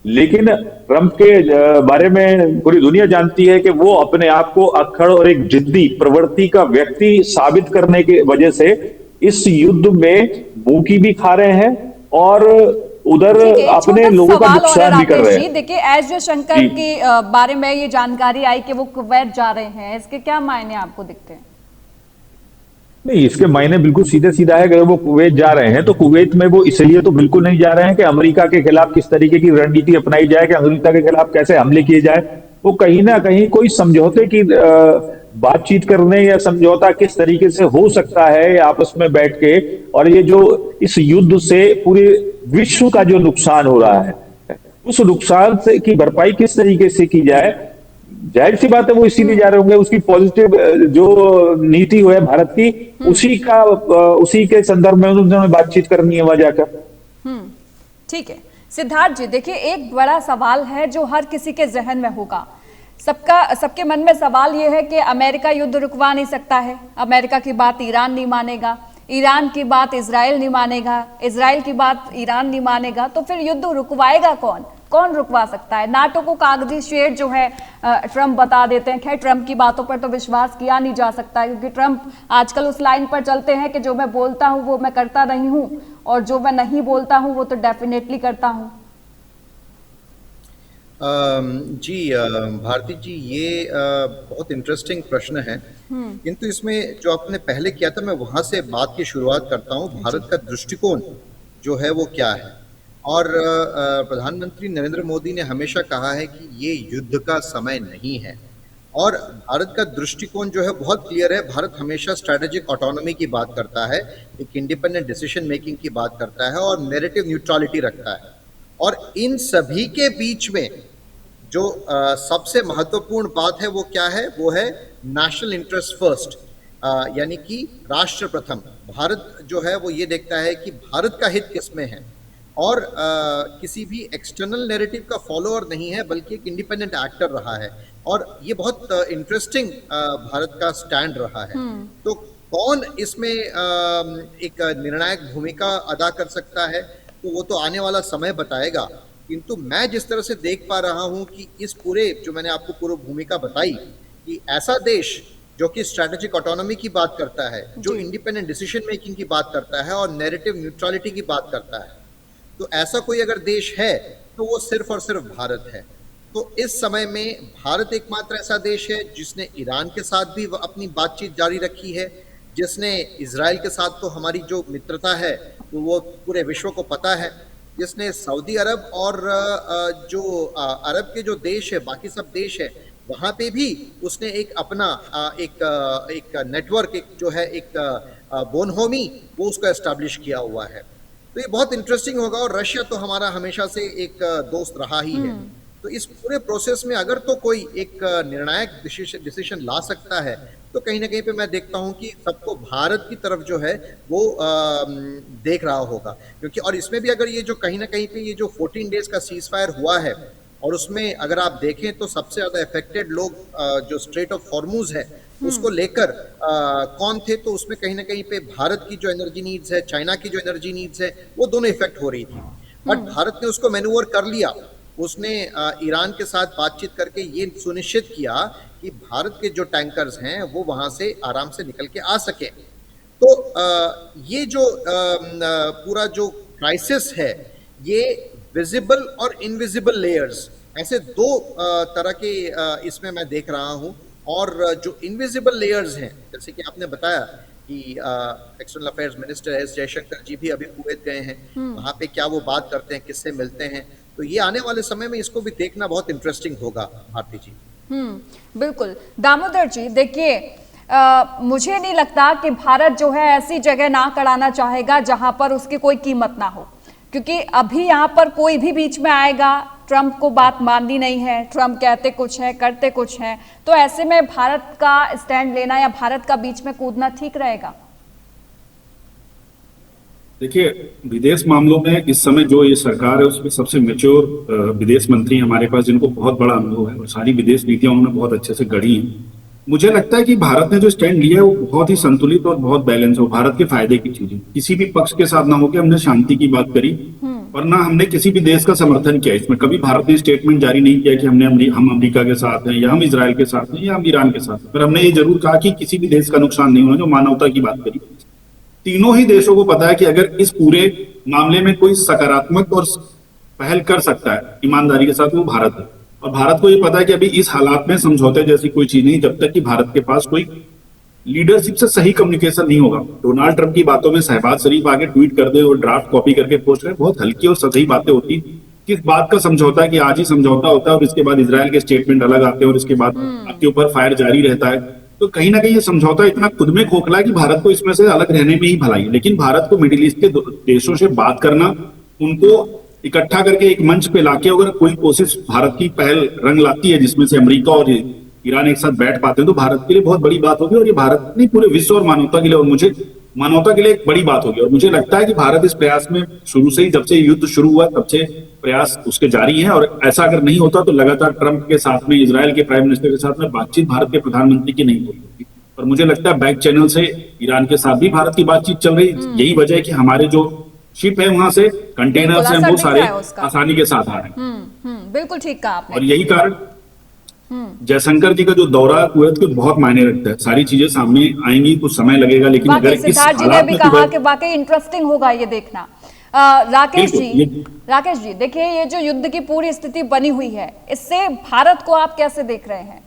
लेकिन ट्रंप के बारे में पूरी दुनिया जानती है कि वो अपने आप को अक्खड़ और एक जिद्दी प्रवृत्ति का व्यक्ति साबित करने की वजह से इस युद्ध में मुंह भी खा रहे हैं और उधर अपने लोगों का नुकसान भी कर रहे हैं। देखिए, एस जयशंकर के बारे में ये जानकारी आई कि वो कुवैत जा रहे हैं, इसके क्या मायने आपको दिखते हैं? नहीं, इसके मायने बिल्कुल सीधे सीधा है। अगर वो कुवैत जा रहे हैं तो कुवैत में वो इसलिए तो बिल्कुल नहीं जा रहे हैं कि अमेरिका के खिलाफ किस तरीके की रणनीति अपनाई जाए, कि अमेरिका के खिलाफ कैसे हमले किए जाए। वो कहीं ना कहीं कोई समझौते की बातचीत करने या समझौता किस तरीके से हो सकता है आपस में बैठ के, और ये जो इस युद्ध से पूरे विश्व का जो नुकसान हो रहा है उस नुकसान से की भरपाई किस तरीके से की जाए। जाहिर सी बात है वो इसीलिए जा रहे होंगे, उसकी पॉजिटिव जो नीति है भारत की उसी के संदर्भ में उन्होंने बातचीत करनी है वहां जाकर। ठीक है सिद्धार्थ जी, देखिए एक बड़ा सवाल है जो हर किसी के जहन में होगा, सबके मन में सवाल यह है कि अमेरिका युद्ध रुकवा नहीं सकता है, अमेरिका की बात ईरान नहीं मानेगा, ईरान की बात इजराइल नहीं मानेगा, इजराइल की बात ईरान नहीं मानेगा, तो फिर युद्ध रुकवाएगा कौन? कौन रुकवा सकता है? नाटो को कागजी शेर जो है ट्रंप बता देते हैं। खैर, ट्रंप की बातों पर तो विश्वास किया नहीं जा सकता, क्योंकि ट्रंप आजकल उस लाइन पर चलते हैं कि जो मैं बोलता हूं वो मैं करता नहीं हूं, और जो मैं नहीं बोलता हूं वो तो डेफिनेटली करता हूं। जी भारती जी, ये बहुत इंटरेस्टिंग प्रश्न है, किंतु इसमें जो आपने पहले किया था मैं वहां से बात की शुरुआत करता हूं। भारत का दृष्टिकोण जो है वो क्या है, और प्रधानमंत्री नरेंद्र मोदी ने हमेशा कहा है कि ये युद्ध का समय नहीं है, और भारत का दृष्टिकोण जो है बहुत क्लियर है। भारत हमेशा स्ट्रैटेजिक ऑटोनॉमी की बात करता है, एक इंडिपेंडेंट डिसीजन मेकिंग की बात करता है, और नैरेटिव न्यूट्रलिटी रखता है। और इन सभी के बीच में जो सबसे महत्वपूर्ण बात है वो क्या है? वो है नेशनल इंटरेस्ट फर्स्ट, यानी कि राष्ट्र प्रथम। भारत जो है वो ये देखता है कि भारत का हित किसमें है, और किसी भी एक्सटर्नल नैरेटिव का फॉलोअर नहीं है, बल्कि एक इंडिपेंडेंट एक्टर रहा है। और ये बहुत इंटरेस्टिंग भारत का स्टैंड रहा है। तो कौन इसमें एक निर्णायक भूमिका अदा कर सकता है, तो वो तो आने वाला समय बताएगा। किंतु मैं जिस तरह से देख पा रहा हूं कि इस पूरे जो मैंने आपको पूर्व भूमिका बताई, कि ऐसा देश जो कि स्ट्रैटेजिक ऑटोनॉमी की बात करता है, जो इंडिपेंडेंट डिसीजन मेकिंग की बात करता है, और नैरेटिव न्यूट्रलिटी की बात करता है, तो ऐसा कोई अगर देश है तो वो सिर्फ और सिर्फ भारत है। तो इस समय में भारत एकमात्र ऐसा देश है जिसने ईरान के साथ भी अपनी बातचीत जारी रखी है, जिसने इजराइल के साथ तो हमारी जो मित्रता है तो वो पूरे विश्व को पता है, जिसने सऊदी अरब और जो अरब के जो देश है, बाकी सब देश है, वहाँ पे भी उसने एक अपना एक नेटवर्क, एक जो है एक बोनहोमी, वो उसको एस्टैब्लिश किया हुआ है। तो ये बहुत इंटरेस्टिंग होगा। और रशिया तो हमारा हमेशा से एक दोस्त रहा ही है। तो इस पूरे प्रोसेस में अगर तो कोई एक निर्णायक डिसीजन ला सकता है तो कहीं ना कहीं पे मैं देखता हूं कि सबको भारत की तरफ जो है वो देख रहा होगा, क्योंकि और इसमें भी अगर ये जो कहीं ना कहीं पे ये जो 14 डेज का सीज फायर हुआ है और उसमें अगर आप देखें तो सबसे ज्यादा इफेक्टेड लोग जो स्ट्रेट ऑफ हॉर्मुज है उसको लेकर कौन थे, तो उसमें कहीं ना कहीं पे भारत की जो एनर्जी नीड्स है, चाइना की जो एनर्जी नीड्स है, वो दोनों इफेक्ट हो रही थी। बट भारत ने उसको मैन्यूवर कर लिया। उसने ईरान के साथ बातचीत करके ये सुनिश्चित किया कि भारत के जो टैंकर्स हैं वो वहां से आराम से निकल के आ सके। तो ये जो पूरा जो क्राइसिस है, ये विजिबल और इनविजिबल लेयर्स, ऐसे दो तरह के इसमें मैं देख रहा हूं। और जो इनविजिबल लेयर्स हैं, जैसे कि आपने बताया कि external affairs minister S Jaishankar ji भी अभी कुवैत गए हैं, वहां पे क्या वो बात करते हैं, किससे मिलते हैं, तो ये आने वाले समय में इसको भी देखना बहुत इंटरेस्टिंग होगा भारती जी। बिल्कुल। दामोदर जी देखिए, मुझे नहीं लगता कि भारत जो है ऐसी जगह ना कराना चाहेगा जहां पर उसकी कोई कीमत ना हो, क्योंकि अभी यहाँ पर कोई भी बीच में आएगा, ट्रंप को बात माननी नहीं है, ट्रंप कहते कुछ है करते कुछ है, तो ऐसे में भारत का स्टैंड लेना या भारत का बीच में कूदना ठीक रहेगा? देखिए, विदेश मामलों में इस समय जो ये सरकार है उसमें सबसे मेच्योर विदेश मंत्री हमारे पास, जिनको बहुत बड़ा अनुभव है और सारी विदेश नीतियां उन्होंने बहुत अच्छे से गढ़ी हैं। मुझे लगता है कि भारत ने जो स्टैंड लिया है वो बहुत ही संतुलित और बहुत बैलेंस हो, भारत के फायदे की चीज है। किसी भी पक्ष के साथ ना होकर हमने शांति की बात करी और ना हमने किसी भी देश का समर्थन किया। इसमें कभी भारत ने स्टेटमेंट जारी नहीं किया कि हम अमेरिका के साथ हैं या हम इजराइल के साथ हैं या हम ईरान के साथ हैं, पर हमने ये जरूर कहा कि किसी भी देश का नुकसान नहीं होना, जो मानवता की बात करी। तीनों ही देशों को पता है कि अगर इस पूरे मामले में कोई सकारात्मक और पहल कर सकता है ईमानदारी के साथ, वो भारत है। और भारत को ये पता है कि अभी इस हालात में समझौते जैसी कोई चीज नहीं, जब तक कि भारत के पास कोई लीडरशिप से सही कम्युनिकेशन नहीं होगा। डोनाल्ड ट्रंप की बातों में शहबाज शरीफ आगे ट्वीट कर दे और ड्राफ्ट कॉपी करके पोस्ट करे, बहुत हल्की और सही बातें होती। किस बात का समझौता है कि आज ही समझौता होता है और इसके बाद इजराइल के स्टेटमेंट अलग आते हैं और इसके बाद आपके ऊपर फायर जारी रहता है। तो कहीं ना कहीं ये समझौता इतना खुद में खोखला है कि भारत को इसमें से अलग रहने में ही भलाई है। लेकिन भारत को मिडिल ईस्ट के देशों से बात करना, उनको इकट्ठा करके एक मंच पे लाके अगर कोई कोशिश भारत की पहल रंग लाती है जिसमें से अमेरिका और ईरान एक साथ बैठ पाते हैं, तो भारत के लिए बहुत बड़ी बात होगी। और ये भारत नहीं, पूरे विश्व और मानवता के लिए, और मुझे मानवता के लिए एक बड़ी बात होगी। और मुझे लगता है कि भारत इस प्रयास में शुरू से ही, जब से युद्ध शुरू हुआ तब से प्रयास उसके जारी हैं। और ऐसा अगर नहीं होता तो लगातार ट्रंप के साथ में, इजराइल के प्राइम मिनिस्टर के साथ में बातचीत भारत के प्रधानमंत्री की नहीं होती। और मुझे लगता है बैक चैनल से ईरान के साथ भी भारत की बातचीत चल रही। यही वजह है कि हमारे जो शिप है वहां से कंटेनर्स हैं वो सारे आसानी के साथ आ रहे हैं। बिल्कुल ठीक कहा आपने। और यही कारण जयशंकर जी का जो दौरा कुवैत के बहुत मायने रखता है। सारी चीजें सामने आएंगी, कुछ समय लगेगा, लेकिन अगर इस हालात में कहा कि वाकई इंटरेस्टिंग होगा ये देखना। राकेश जी देखिए, ये जो युद्ध की पूरी स्थिति बनी हुई है, इससे भारत को आप कैसे देख रहे हैं?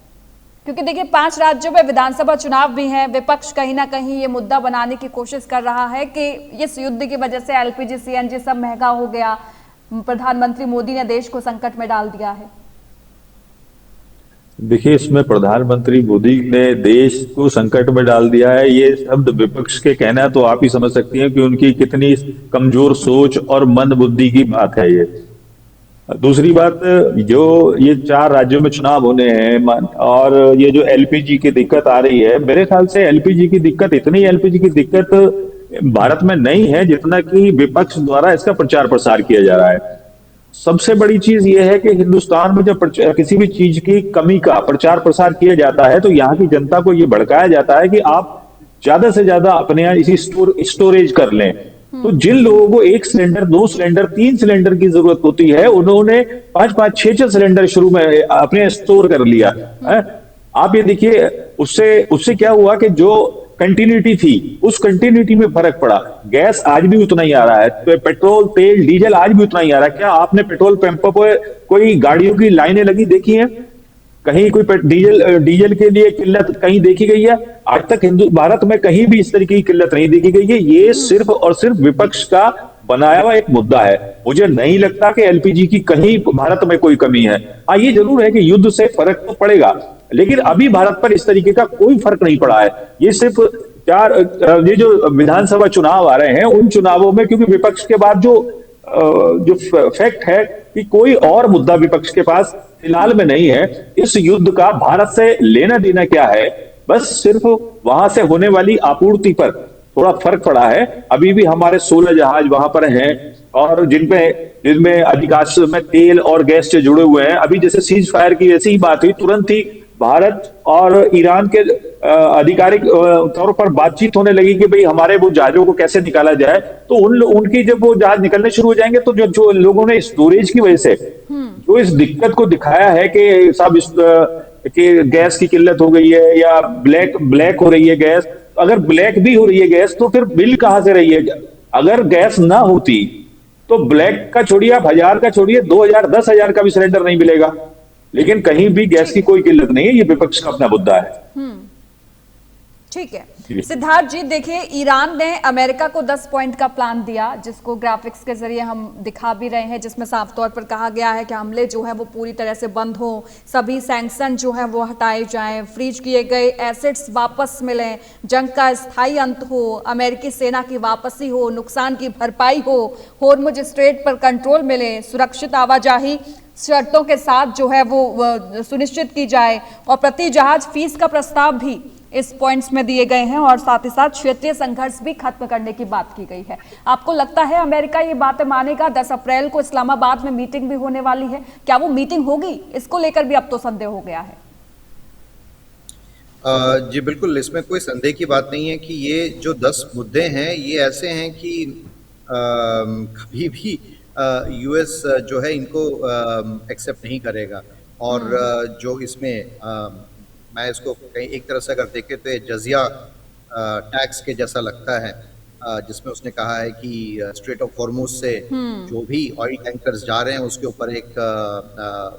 क्योंकि देखिए 5 राज्यों में विधानसभा चुनाव भी हैं, विपक्ष कहीं ना कहीं ये मुद्दा बनाने की कोशिश कर रहा है कि इस युद्ध की वजह से एलपीजी सीएनजी सब महंगा हो गया, प्रधानमंत्री मोदी ने देश को संकट में डाल दिया है। देखिए, इसमें प्रधानमंत्री मोदी ने देश को संकट में डाल दिया है, ये शब्द विपक्ष के कहना है तो आप ही समझ सकती हैं कि उनकी कितनी कमजोर सोच और मंद बुद्धि की बात है ये। दूसरी बात, जो ये 4 राज्यों में चुनाव होने हैं और ये जो एलपीजी की दिक्कत आ रही है, मेरे ख्याल से एलपीजी की दिक्कत भारत में नहीं है जितना कि विपक्ष द्वारा इसका प्रचार प्रसार किया जा रहा है। सबसे बड़ी चीज ये है कि हिंदुस्तान में जब किसी भी चीज की कमी का प्रचार प्रसार किया जाता है तो यहाँ की जनता को ये भड़काया जाता है कि आप ज्यादा से ज्यादा अपने यहाँ इसी स्टोरेज कर लें। तो जिन लोगों को 1 सिलेंडर, 2 सिलेंडर, 3 सिलेंडर की जरूरत होती है, उन्होंने 5-5, 6-6 सिलेंडर शुरू में अपने स्टोर कर लिया है। आप ये देखिए, उससे क्या हुआ कि जो कंटिन्यूटी थी उस कंटिन्यूटी में फर्क पड़ा। गैस आज भी उतना ही आ रहा है, तो पेट्रोल, तेल, डीजल आज भी उतना ही आ रहा है। क्या आपने पेट्रोल पंपों पर कोई गाड़ियों की लाइनें लगी देखी हैं? कहीं कोई डीजल के लिए किल्लत कहीं देखी गई है? आज तक भारत में कहीं भी इस तरीके की किल्लत नहीं देखी गई है। ये सिर्फ और सिर्फ विपक्ष का बनाया हुआ एक मुद्दा है। मुझे नहीं लगता कि एलपीजी की कहीं भारत में कोई कमी है। हाँ, ये जरूर है कि युद्ध से फर्क तो पड़ेगा, लेकिन अभी भारत पर इस तरीके का कोई फर्क नहीं पड़ा है। ये सिर्फ ये जो विधानसभा चुनाव आ रहे हैं, उन चुनावों में क्योंकि विपक्ष के बाद जो फैक्ट है कि कोई और मुद्दा विपक्ष के पास फिलहाल में नहीं है। इस युद्ध का भारत से लेना देना क्या है? बस सिर्फ वहां से होने वाली आपूर्ति पर थोड़ा फर्क पड़ा है। अभी भी हमारे 16 जहाज वहां पर हैं और जिनमें अधिकांश में तेल और गैस से जुड़े हुए हैं। अभी जैसे सीज फायर की ऐसी ही बात हुई, तुरंत ही भारत और ईरान के आधिकारिक तौर पर बातचीत होने लगी कि भाई हमारे वो जहाजों को कैसे निकाला जाए। तो उनकी जब वो जहाज निकलने शुरू हो जाएंगे तो जो लोगों ने स्टोरेज की वजह से जो इस दिक्कत को दिखाया है कि साहब कि गैस की किल्लत हो गई है या ब्लैक हो रही है गैस, अगर ब्लैक भी हो रही है गैस तो फिर बिल कहां से रही है? अगर गैस ना होती तो ब्लैक का छोड़िए, आप 1000 का छोड़िए, 2000 10,000 का भी सिलेंडर नहीं मिलेगा। लेकिन कहीं भी गैस की कोई किल्लत नहीं है। ये विपक्ष का अपना मुद्दा है। ठीक है सिद्धार्थ जी, देखिए ईरान ने अमेरिका को 10 पॉइंट का प्लान दिया, जिसको ग्राफिक्स के जरिए हम दिखा भी रहे हैं, जिसमें साफ तौर पर कहा गया है कि हमले जो है वो पूरी तरह से बंद हो, सभी सैंक्शन जो है वो हटाए जाएं, फ्रीज किए गए एसेट्स वापस मिलें, जंग का स्थायी अंत हो, अमेरिकी सेना की वापसी हो, नुकसान की भरपाई हो, होर्मुज स्ट्रेट पर कंट्रोल मिले, सुरक्षित आवाजाही शर्तों के साथ जो है वो सुनिश्चित की जाए, और प्रति जहाज फीस का प्रस्ताव भी इस पॉइंट्स में दिए गए हैं, और साथ ही साथ क्षेत्रीय संघर्ष भी खत्म करने की बात की गई है। आपको लगता है अमेरिका ये बातें मानेगा? 10 अप्रैल को इस्लामाबाद में मीटिंग भी होने वाली है, क्या वो मीटिंग होगी? इसको लेकर भी अब तो संदेह हो गया है। जी बिल्कुल, इसमें कोई संदेह की बात नहीं है कि ये जो 10 मुद्दे हैं ये ऐसे हैं कि कभी भी यूएस जो है इनको एक्सेप्ट नहीं करेगा। और जो इसमें मैं इसको कहीं एक तरह से अगर देखें तो जजिया टैक्स के जैसा लगता है, जिसमें उसने कहा है कि स्ट्रेट ऑफ हॉर्मुज से जो भी ऑयल टैंकर्स जा रहे हैं उसके ऊपर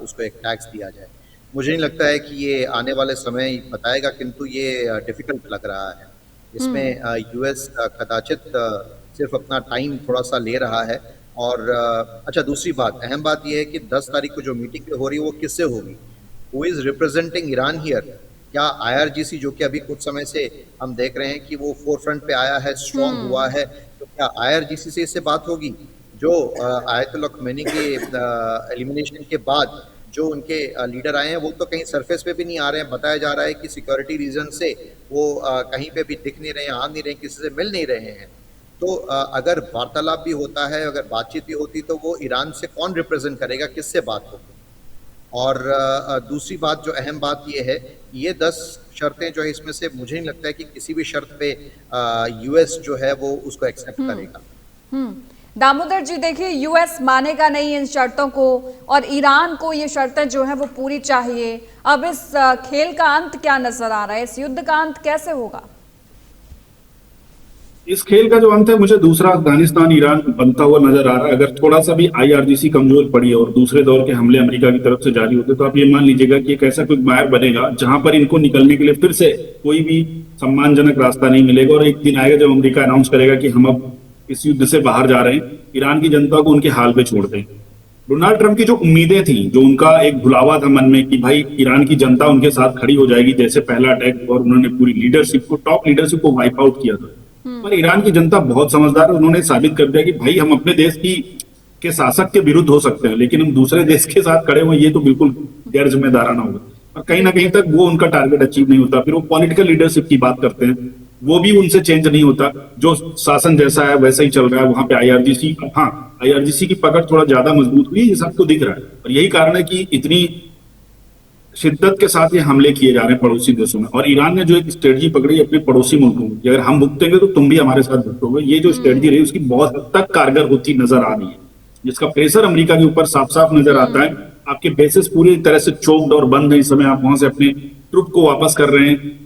उसको एक टैक्स दिया जाए। मुझे नहीं लगता है कि ये आने वाले समय बताएगा, किंतु ये डिफिकल्ट लग रहा है। इसमें यूएस कदाचित सिर्फ अपना टाइम थोड़ा सा ले रहा है। और अच्छा, दूसरी बात, अहम बात यह है कि 10 तारीख को जो मीटिंग हो रही है वो किससे होगी? Who is representing Iran here? क्या आईआरजीसी, जो कि अभी कुछ समय से हम देख रहे हैं कि वो फोरफ्रंट पे आया है, स्ट्रॉन्ग हुआ है, तो क्या आईआरजीसी से इससे बात होगी? जो आयतुल्लाह खमेनी के एलिमिनेशन के बाद जो उनके लीडर आए हैं वो तो कहीं सरफेस पे भी नहीं आ रहे हैं। बताया जा रहा है कि सिक्योरिटी रीजन से वो कहीं पे भी दिख नहीं रहे हैं, आ नहीं रहे हैं, किसी से मिल नहीं रहे हैं। तो अगर वार्तालाप भी होता है, अगर बातचीत भी होती, तो वो ईरान से कौन रिप्रेजेंट करेगा, किससे बात होगी? और दूसरी बात, जो अहम बात ये है, ये 10 शर्तें जो है इसमें से मुझे नहीं लगता है कि किसी भी शर्त पे यूएस जो है वो उसको एक्सेप्ट करेगा। दामोदर जी, देखिए यूएस मानेगा नहीं इन शर्तों को, और ईरान को ये शर्तें जो है वो पूरी चाहिए। अब इस खेल का अंत क्या नजर आ रहा है? इस युद्ध का अंत कैसे होगा? इस खेल का जो अंत है, मुझे दूसरा अफगानिस्तान ईरान बनता हुआ नजर आ रहा है। अगर थोड़ा सा भी आईआरजीसी कमजोर पड़ी और दूसरे दौर के हमले अमेरिका की तरफ से जारी होते, तो आप ये मान लीजिएगा कि एक ऐसा कोई मायर बनेगा जहां पर इनको निकलने के लिए फिर से कोई भी सम्मानजनक रास्ता नहीं मिलेगा। और एक दिन आएगा जब अमेरिका अनाउंस करेगा कि हम अब इस युद्ध से बाहर जा रहे हैं, ईरान की जनता को उनके हाल पे छोड़ दें। डोनाल्ड ट्रंप की जो उम्मीदें थी, जो उनका एक भुलावा था मन में कि भाई ईरान की जनता उनके साथ खड़ी हो जाएगी, जैसे पहला अटैक और उन्होंने पूरी लीडरशिप को, टॉप लीडरशिप को वाइप आउट किया था। पर ईरान की जनता बहुत समझदार है, उन्होंने साबित कर दिया कि भाई हम अपने देश के शासक के विरुद्ध हो सकते हैं, लेकिन हम दूसरे देश के साथ खड़े हुए ये तो बिल्कुल गैर जिम्मेदाराना होगा। और कहीं ना कहीं तक वो उनका टारगेट अचीव नहीं होता। फिर वो पॉलिटिकल लीडरशिप की बात करते हैं, वो भी उनसे चेंज नहीं होता। जो शासन जैसा है वैसा ही चल रहा है। वहां पे आईआरजीसी की पकड़ थोड़ा ज्यादा मजबूत हुई, ये सबको दिख रहा है। और यही कारण है कि इतनी शिद्दत के साथ ये हमले किए जा रहे हैं पड़ोसी देशों में। और ईरान ने जो एक स्ट्रेटजी पकड़ी अपने पड़ोसी मुल्कों में, अगर हम भुगतेंगे तो तुम भी हमारे साथ भुगतोगे, ये जो स्ट्रेटजी रही उसकी बहुत हद तक कारगर होती नजर आ रही है, जिसका प्रेशर अमेरिका के ऊपर साफ साफ नजर आता है। आपके बेसिस पूरी तरह से चोक्ड और बंद है, इस समय आप वहां से अपने ट्रुप को वापस कर रहे हैं।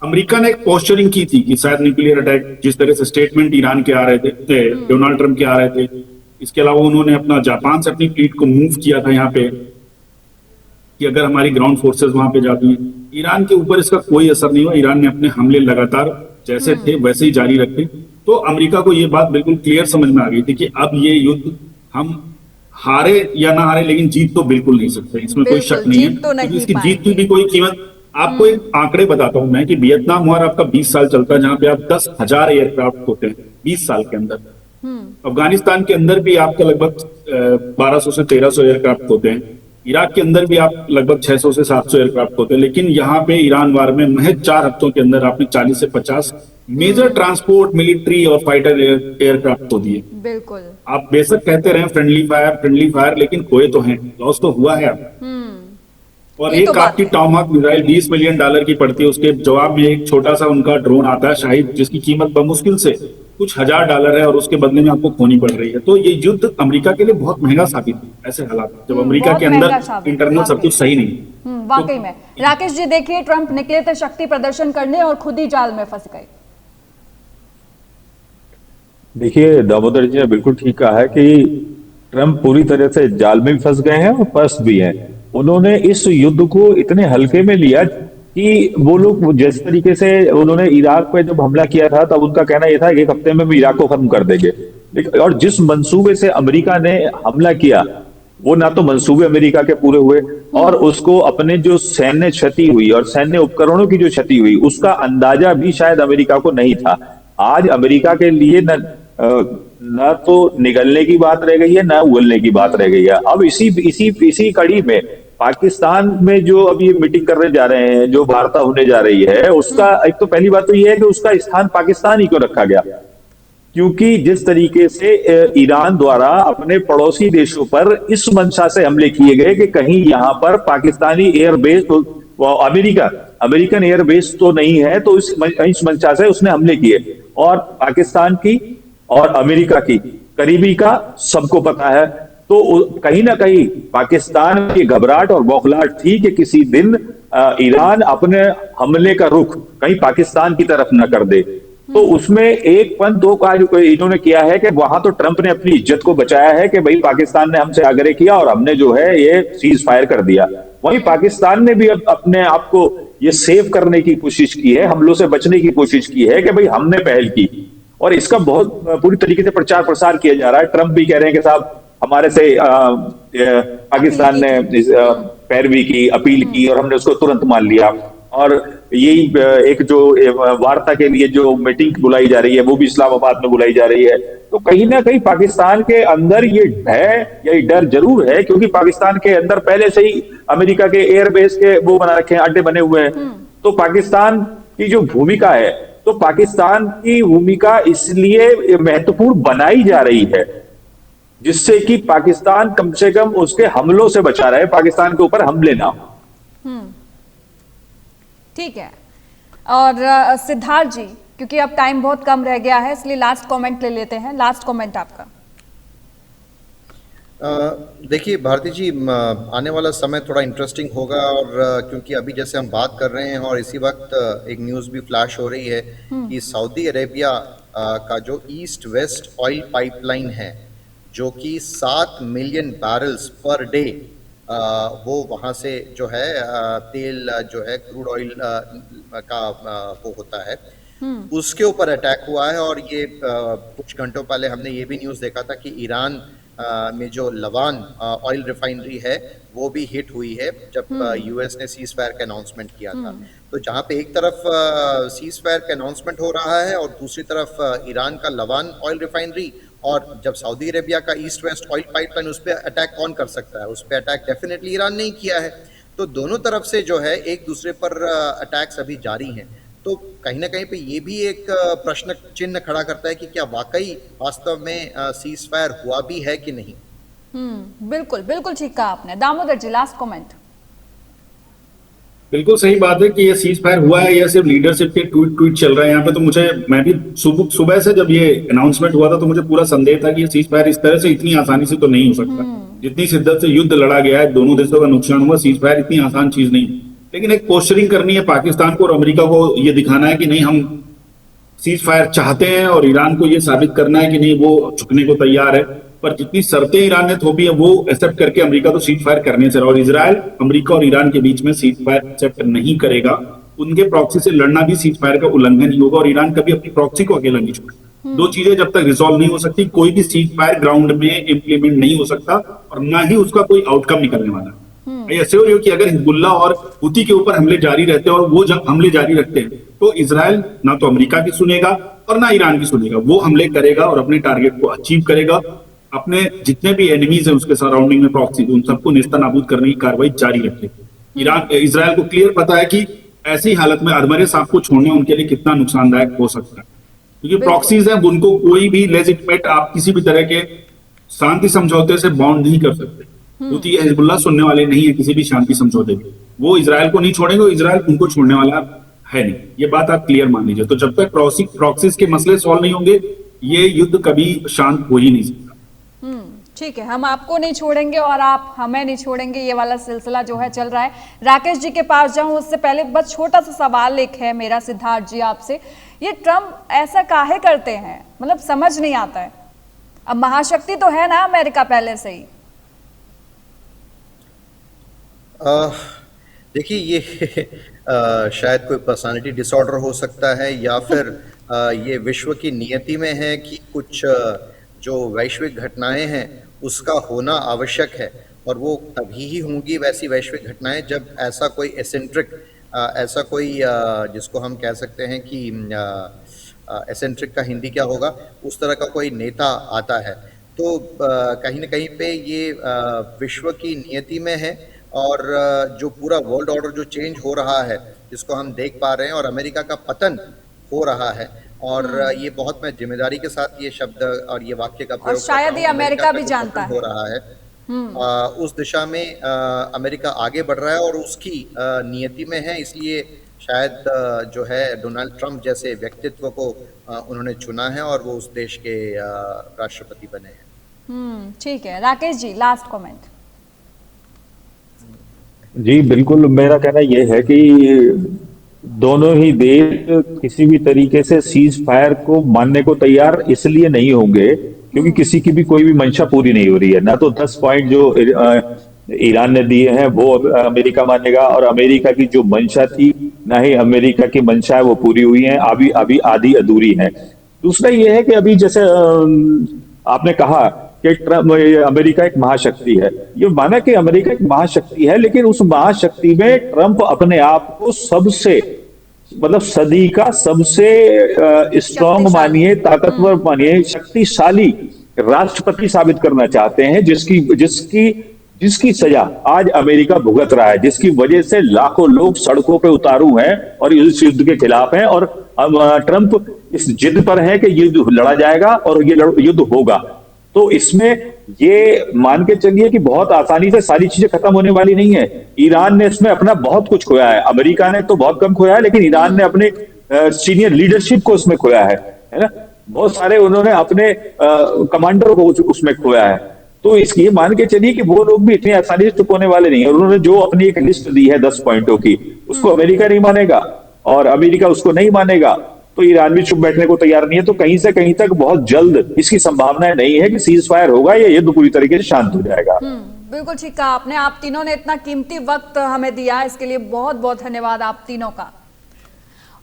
अमेरिका ने एक पोस्चरिंग की थी कि शायद न्यूक्लियर अटैक, जिस तरह से स्टेटमेंट ईरान के आ रहे थे, डोनाल्ड ट्रंप के आ रहे थे। इसके अलावा उन्होंने अपना जापान से अपनी फ्लीट को मूव किया था यहाँ पे। कि अगर हमारी ग्राउंड फोर्सेस वहां पे जाती हैं, ईरान के ऊपर इसका कोई असर नहीं हुआ। ईरान ने अपने हमले लगातार जैसे थे वैसे ही जारी रखे। तो अमेरिका को ये बात बिल्कुल क्लियर समझ में आ गई थी कि अब ये युद्ध हम हारे या ना हारे, लेकिन जीत तो बिल्कुल नहीं सकते, इसमें कोई शक बिल्कुल, नहीं है। जीत तो नहीं क्योंकि इसकी जीत की पाएंगे। भी कोई कीमत, आपको एक आंकड़े बताता हूं मैं कि वियतनाम वार आपका 20 साल चलता है, जहां पे आप 10,000 एयरक्राफ्ट होते हैं 20 साल के अंदर। अफगानिस्तान के अंदर भी आपका लगभग 1200 से 1300 एयरक्राफ्ट होते हैं। इराक के अंदर भी आप लगभग 600 से 700 एयरक्राफ्ट होते हैं। लेकिन यहाँ पे ईरान वार में महज 4 हफ्तों के अंदर आपने 40 से 50 मेजर ट्रांसपोर्ट, मिलिट्री और फाइटर एयरक्राफ्ट तो दिए। बिल्कुल। आप बेशक कहते रहे फ्रेंडली फायर, लेकिन खोए तो हैं, लॉस तो हुआ है अब। और ये तो एक बात आपकी है। टॉमहॉक मिसाइल $20 मिलियन की पड़ती है, उसके जवाब में एक छोटा सा उनका ड्रोन आता है शाहिद, जिसकी कीमत बमुश्किल से कुछ $1000 है, और उसके बदले में आपको खोनी पड़ रही है। तो ये युद्ध अमेरिका के लिए बहुत महंगा साबित है ऐसे हालात में, जब अमेरिका बहुत के महंगा अंदर साबित, इंटरनल सब वाकई। कुछ सही नहीं। वाकई में राकेश जी, देखिए ट्रंप निकले थे शक्ति प्रदर्शन करने और खुद ही जाल में फंस गए। देखिए, दामोदर जी ने बिल्कुल ठीक कहा है कि ट्रंप पूरी तरह से जाल में भी फंस गए हैं और फंस भी हैं। उन्होंने इस युद्ध को इतने हल्के में लिया कि वो लोग जिस तरीके से उन्होंने इराक पे जब हमला किया था, तब उनका कहना यह था कि 1 हफ्ते में हम इराक को खत्म कर देंगे। लेकिन और जिस मंसूबे से अमेरिका ने हमला किया, वो ना तो मंसूबे अमेरिका के पूरे हुए, और उसको अपने जो सैन्य क्षति हुई और सैन्य उपकरणों की जो क्षति हुई, उसका अंदाजा भी शायद अमेरिका को नहीं था। आज अमेरिका के लिए न तो निगलने की बात रह गई है, न उगलने की बात रह गई है। अब इसी कड़ी में पाकिस्तान में जो अभी मीटिंग करने जा रहे हैं, जो वार्ता होने जा रही है, उसका एक तो पहली बात तो यह है कि उसका स्थान पाकिस्तान ही क्यों रखा गया, क्योंकि जिस तरीके से ईरान द्वारा अपने पड़ोसी देशों पर इस मंशा से हमले किए गए कि कहीं यहां पर पाकिस्तानी एयरबेस, अमेरिकन एयरबेस तो नहीं है, तो इस मंशा से उसने हमले किए। और पाकिस्तान की और अमेरिका की करीबी का सबको पता है। तो कहीं ना कहीं पाकिस्तान की घबराहट और बौखलाहट थी कि किसी दिन ईरान अपने हमले का रुख कहीं पाकिस्तान की तरफ न कर दे। तो उसमें एक पंथ दो कार्य इन्होंने किया है कि वहां तो ट्रंप ने अपनी इज्जत को बचाया है कि भाई पाकिस्तान ने हमसे आग्रह किया और हमने जो है ये सीज फायर कर दिया। वहीं पाकिस्तान ने भी अब अपने आप को ये सेव करने की कोशिश की है, हमलों से बचने की कोशिश की है कि भाई हमने पहल की, और इसका बहुत पूरी तरीके से प्रचार प्रसार किया जा रहा है। ट्रंप भी कह रहे हैं कि साहब हमारे से पाकिस्तान ने पैरवी की, अपील की, और हमने उसको तुरंत मान लिया। और यही एक जो वार्ता के लिए जो मीटिंग बुलाई जा रही है, वो भी इस्लामाबाद में बुलाई जा रही है। तो कहीं ना कहीं पाकिस्तान के अंदर ये भय या ये डर जरूर है, क्योंकि पाकिस्तान के अंदर पहले से ही अमेरिका के एयरबेस के वो बना रखे हैं, अड्डे बने हुए हैं। तो पाकिस्तान की जो भूमिका है, तो पाकिस्तान की भूमिका इसलिए महत्वपूर्ण बनाई जा रही है जिससे कि पाकिस्तान कम से कम उसके हमलों से बचा रहे, पाकिस्तान के ऊपर हमले ना हो। ठीक है। और सिद्धार्थ जी, क्योंकि अब टाइम बहुत कम रह गया है, इसलिए लास्ट कमेंट ले लेते हैं। लास्ट कमेंट आपका। देखिए भारती जी, आने वाला समय थोड़ा इंटरेस्टिंग होगा, और क्योंकि अभी जैसे हम बात कर रहे हैं और इसी वक्त एक न्यूज़ भी फ्लैश हो रही है कि सऊदी अरेबिया का जो ईस्ट वेस्ट ऑयल पाइपलाइन है, जो कि 7 मिलियन बैरल्स पर डे वो वहाँ से जो है तेल जो है क्रूड ऑयल का वो होता है, उसके ऊपर अटैक हुआ है। और ये कुछ घंटों पहले हमने ये भी न्यूज़ देखा था कि ईरान में जो लवान ऑयल रिफाइनरी है वो भी हिट हुई है जब यूएस ने सीज फायर का अनाउंसमेंट किया था। तो जहाँ पे एक तरफ सीज फायर का अनाउंसमेंट हो रहा है और दूसरी तरफ ईरान का लवान ऑयल रिफाइनरी, और जब सऊदी अरेबिया का ईस्ट वेस्ट ऑयल पाइपलाइन, उस पर अटैक कौन कर सकता है? उस पर अटैक डेफिनेटली ईरान नहीं किया है। तो दोनों तरफ से जो है एक दूसरे पर अटैक्स अभी जारी हैं। तो कहीं ना कहीं पे ये भी एक प्रश्न चिन्ह खड़ा करता है कि क्या वाकई वास्तव में सीज फायर हुआ भी है कि नहीं। बिल्कुल बिल्कुल ठीक कहा आपने। दामोदर जी, लास्ट कमेंट। बिल्कुल सही बात है कि ये सीज फायर हुआ है या सिर्फ लीडरशिप के ट्वीट चल रहे हैं यहाँ पे। तो मैं भी सुबह से जब ये अनाउंसमेंट हुआ था तो मुझे पूरा संदेह था कि ये सीज फायर इस तरह से इतनी आसानी से तो नहीं हो सकता। जितनी शिद्दत से युद्ध लड़ा गया है, दोनों देशों का नुकसान हुआ, सीज फायर इतनी आसान चीज नहीं। लेकिन एक पोस्टरिंग करनी है पाकिस्तान को और अमेरिका को, ये दिखाना है कि नहीं हम सीज फायर चाहते हैं, और ईरान को ये साबित करना है कि नहीं वो झुकने को तैयार है। पर जितनी शर्तें ईरान ने थोपी है वो एक्सेप्ट करके अमेरिका तो सीज फायर करने से रहा, और इजराइल अमेरिका और ईरान के बीच में सीज फायर एक्सेप्ट नहीं करेगा। उनके प्रॉक्सी से लड़ना भी सीज फायर का उल्लंघन ही होगा, और ईरान कभी अपनी प्रॉक्सी को अकेला नहीं छोड़ेगा। दो चीजें जब तक रिजॉल्व नहीं हो सकती, कोई भी सीज फायर ग्राउंड में इंप्लीमेंट नहीं हो सकता, और ना ही उसका कोई आउटकम निकलने वाला। ऐसे हो कि अगर हिजबुल्लाह और हुती के ऊपर हमले जारी रहते हैं और वो जब हमले जारी रखते हैं तो इजराइल ना तो अमेरिका की सुनेगा और ना ईरान की सुनेगा, वो हमले करेगा और अपने टारगेट को अचीव करेगा। अपने जितने भी एनिमीज हैं उसके सराउंडिंग में प्रॉक्सी, उन सबको नेस्तनाबूद करने की कार्रवाई जारी रखेगा। इजराइल को क्लियर पता है कि ऐसी हालत में अधमरे सांप को छोड़ना उनके लिए कितना नुकसानदायक हो सकता है, क्योंकि प्रॉक्सीज है, उनको कोई भी लेजिटिमेट आप किसी भी तरह के शांति समझौते से बाउंड नहीं कर सकते। हुती या हिजबुल्लाह सुनने वाले नहीं है किसी भी शांति समझौते में, वो इजराइल को नहीं छोड़ेंगे, इजराइल उनको छोड़ने वाला है नहीं, ये बात आप क्लियर मान लीजिए। तो जब तक प्रॉक्सीज के मसले सॉल्व नहीं होंगे ये युद्ध कभी शांत हो ही नहीं सकता। ठीक है, हम आपको नहीं छोड़ेंगे और आप हमें नहीं छोड़ेंगे, ये वाला सिलसिला जो है चल रहा है। राकेश जी के पास जाऊं उससे पहले बस छोटा सा सवाल एक है मेरा सिद्धार्थ जी आपसे, ये ट्रम्प ऐसा काहे करते हैं, मतलब समझ नहीं आता है। अब महाशक्ति तो है ना अमेरिका पहले से ही। देखिए ये शायद कोई पर्सनालिटी डिसऑर्डर हो सकता है, या फिर ये विश्व की नियति में है कि कुछ जो वैश्विक घटनाएं हैं उसका होना आवश्यक है, और वो तभी ही होंगी वैसी वैश्विक घटनाएं जब ऐसा कोई एसेंट्रिक, ऐसा कोई जिसको हम कह सकते हैं कि एसेंट्रिक का हिंदी क्या होगा, उस तरह का कोई नेता आता है। तो कहीं ना कहीं पे ये विश्व की नियति में है, और जो पूरा वर्ल्ड ऑर्डर जो चेंज हो रहा है जिसको हम देख पा रहे हैं, और अमेरिका का पतन हो रहा है, और ये बहुत मैं जिम्मेदारी के साथ ये शब्द और ये वाक्य का प्रयोग, और शायद ये अमेरिका भी जानता है हो रहा है, उस दिशा में अमेरिका आगे बढ़ रहा है और उसकी नियति में है, इसलिए शायद जो है डोनाल्ड ट्रंप जैसे व्यक्तित्व को उन्होंने चुना है और वो उस देश के राष्ट्रपति बने हैं। ठीक है, राकेश जी लास्ट कमेंट। जी बिल्कुल, मेरा कहना यह है कि दोनों ही देश किसी भी तरीके से सीज फायर को मानने को तैयार इसलिए नहीं होंगे क्योंकि किसी की भी कोई भी मंशा पूरी नहीं हो रही है। ना तो 10 पॉइंट जो ईरान ने दिए हैं वो अमेरिका मानेगा, और अमेरिका की जो मंशा थी ना ही अमेरिका की मंशा है वो पूरी हुई है, अभी आधी अधूरी है। दूसरा ये है कि अभी जैसे आपने कहा कि अमेरिका एक महाशक्ति है, ये माना कि अमेरिका एक महाशक्ति है, लेकिन उस महाशक्ति में ट्रंप अपने आप को सबसे, मतलब सदी का सबसे स्ट्रॉन्ग मानिए, ताकतवर मानिए, शक्तिशाली राष्ट्रपति साबित करना चाहते हैं, जिसकी सजा आज अमेरिका भुगत रहा है, जिसकी वजह से लाखों लोग सड़कों पे उतारू हैं और इस युद्ध के खिलाफ हैं। और ट्रंप इस जिद पर है कि युद्ध लड़ा जाएगा और ये युद्ध होगा। तो इसमें ये मान के चलिए कि बहुत आसानी से सारी चीजें खत्म होने वाली नहीं है। ईरान ने इसमें अपना बहुत कुछ खोया है, अमेरिका ने तो बहुत कम खोया है, लेकिन ईरान ने अपने सीनियर लीडरशिप को उसमें खोया है ना। बहुत सारे उन्होंने अपने कमांडरों को उसमें खोया है। तो इसलिए मान के चलिए कि वो लोग भी इतनी आसानी से चुप होने वाले नहीं है। उन्होंने जो अपनी एक लिस्ट दी है 10 पॉइंटों की, उसको अमेरिका नहीं मानेगा और अमेरिका उसको नहीं मानेगा, तो ईरान भी चुप बैठने को तैयार नहीं है। तो कहीं से कहीं तक बहुत जल्द इसकी संभावना नहीं है कि सीज फायर होगा या युद्ध पूरी तरीके से शांत हो जाएगा। बिल्कुल ठीक कहा आपने। आप तीनों ने इतना कीमती वक्त हमें दिया, इसके लिए बहुत बहुत धन्यवाद आप तीनों का।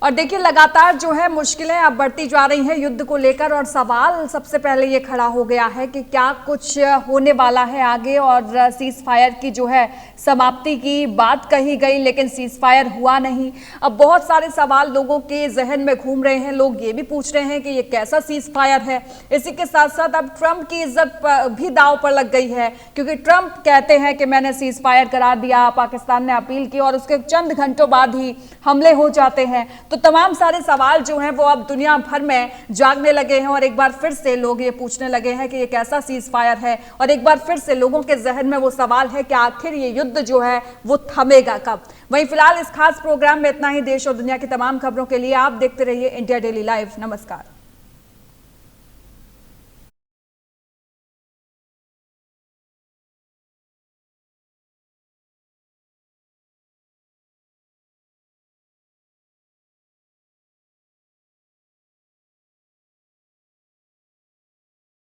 और देखिए लगातार जो है मुश्किलें अब बढ़ती जा रही हैं युद्ध को लेकर, और सवाल सबसे पहले ये खड़ा हो गया है कि क्या कुछ होने वाला है आगे। और सीज फायर की जो है समाप्ति की बात कही गई, लेकिन सीज फायर हुआ नहीं। अब बहुत सारे सवाल लोगों के जहन में घूम रहे हैं। लोग ये भी पूछ रहे हैं कि ये कैसा सीज फायर है। इसी के साथ साथ अब ट्रंप की इज्जत भी दांव पर लग गई है, क्योंकि ट्रंप कहते हैं कि मैंने सीज फायर करा दिया, पाकिस्तान ने अपील की और उसके चंद घंटों बाद ही हमले हो जाते हैं। तो तमाम सारे सवाल जो हैं वो अब दुनिया भर में जागने लगे हैं, और एक बार फिर से लोग ये पूछने लगे हैं कि ये कैसा सीज फायर है। और एक बार फिर से लोगों के जहन में वो सवाल है कि आखिर ये युद्ध जो है वो थमेगा कब। वहीं फिलहाल इस खास प्रोग्राम में इतना ही। देश और दुनिया की तमाम खबरों के लिए आप देखते रहिए इंडिया डेली लाइव। नमस्कार।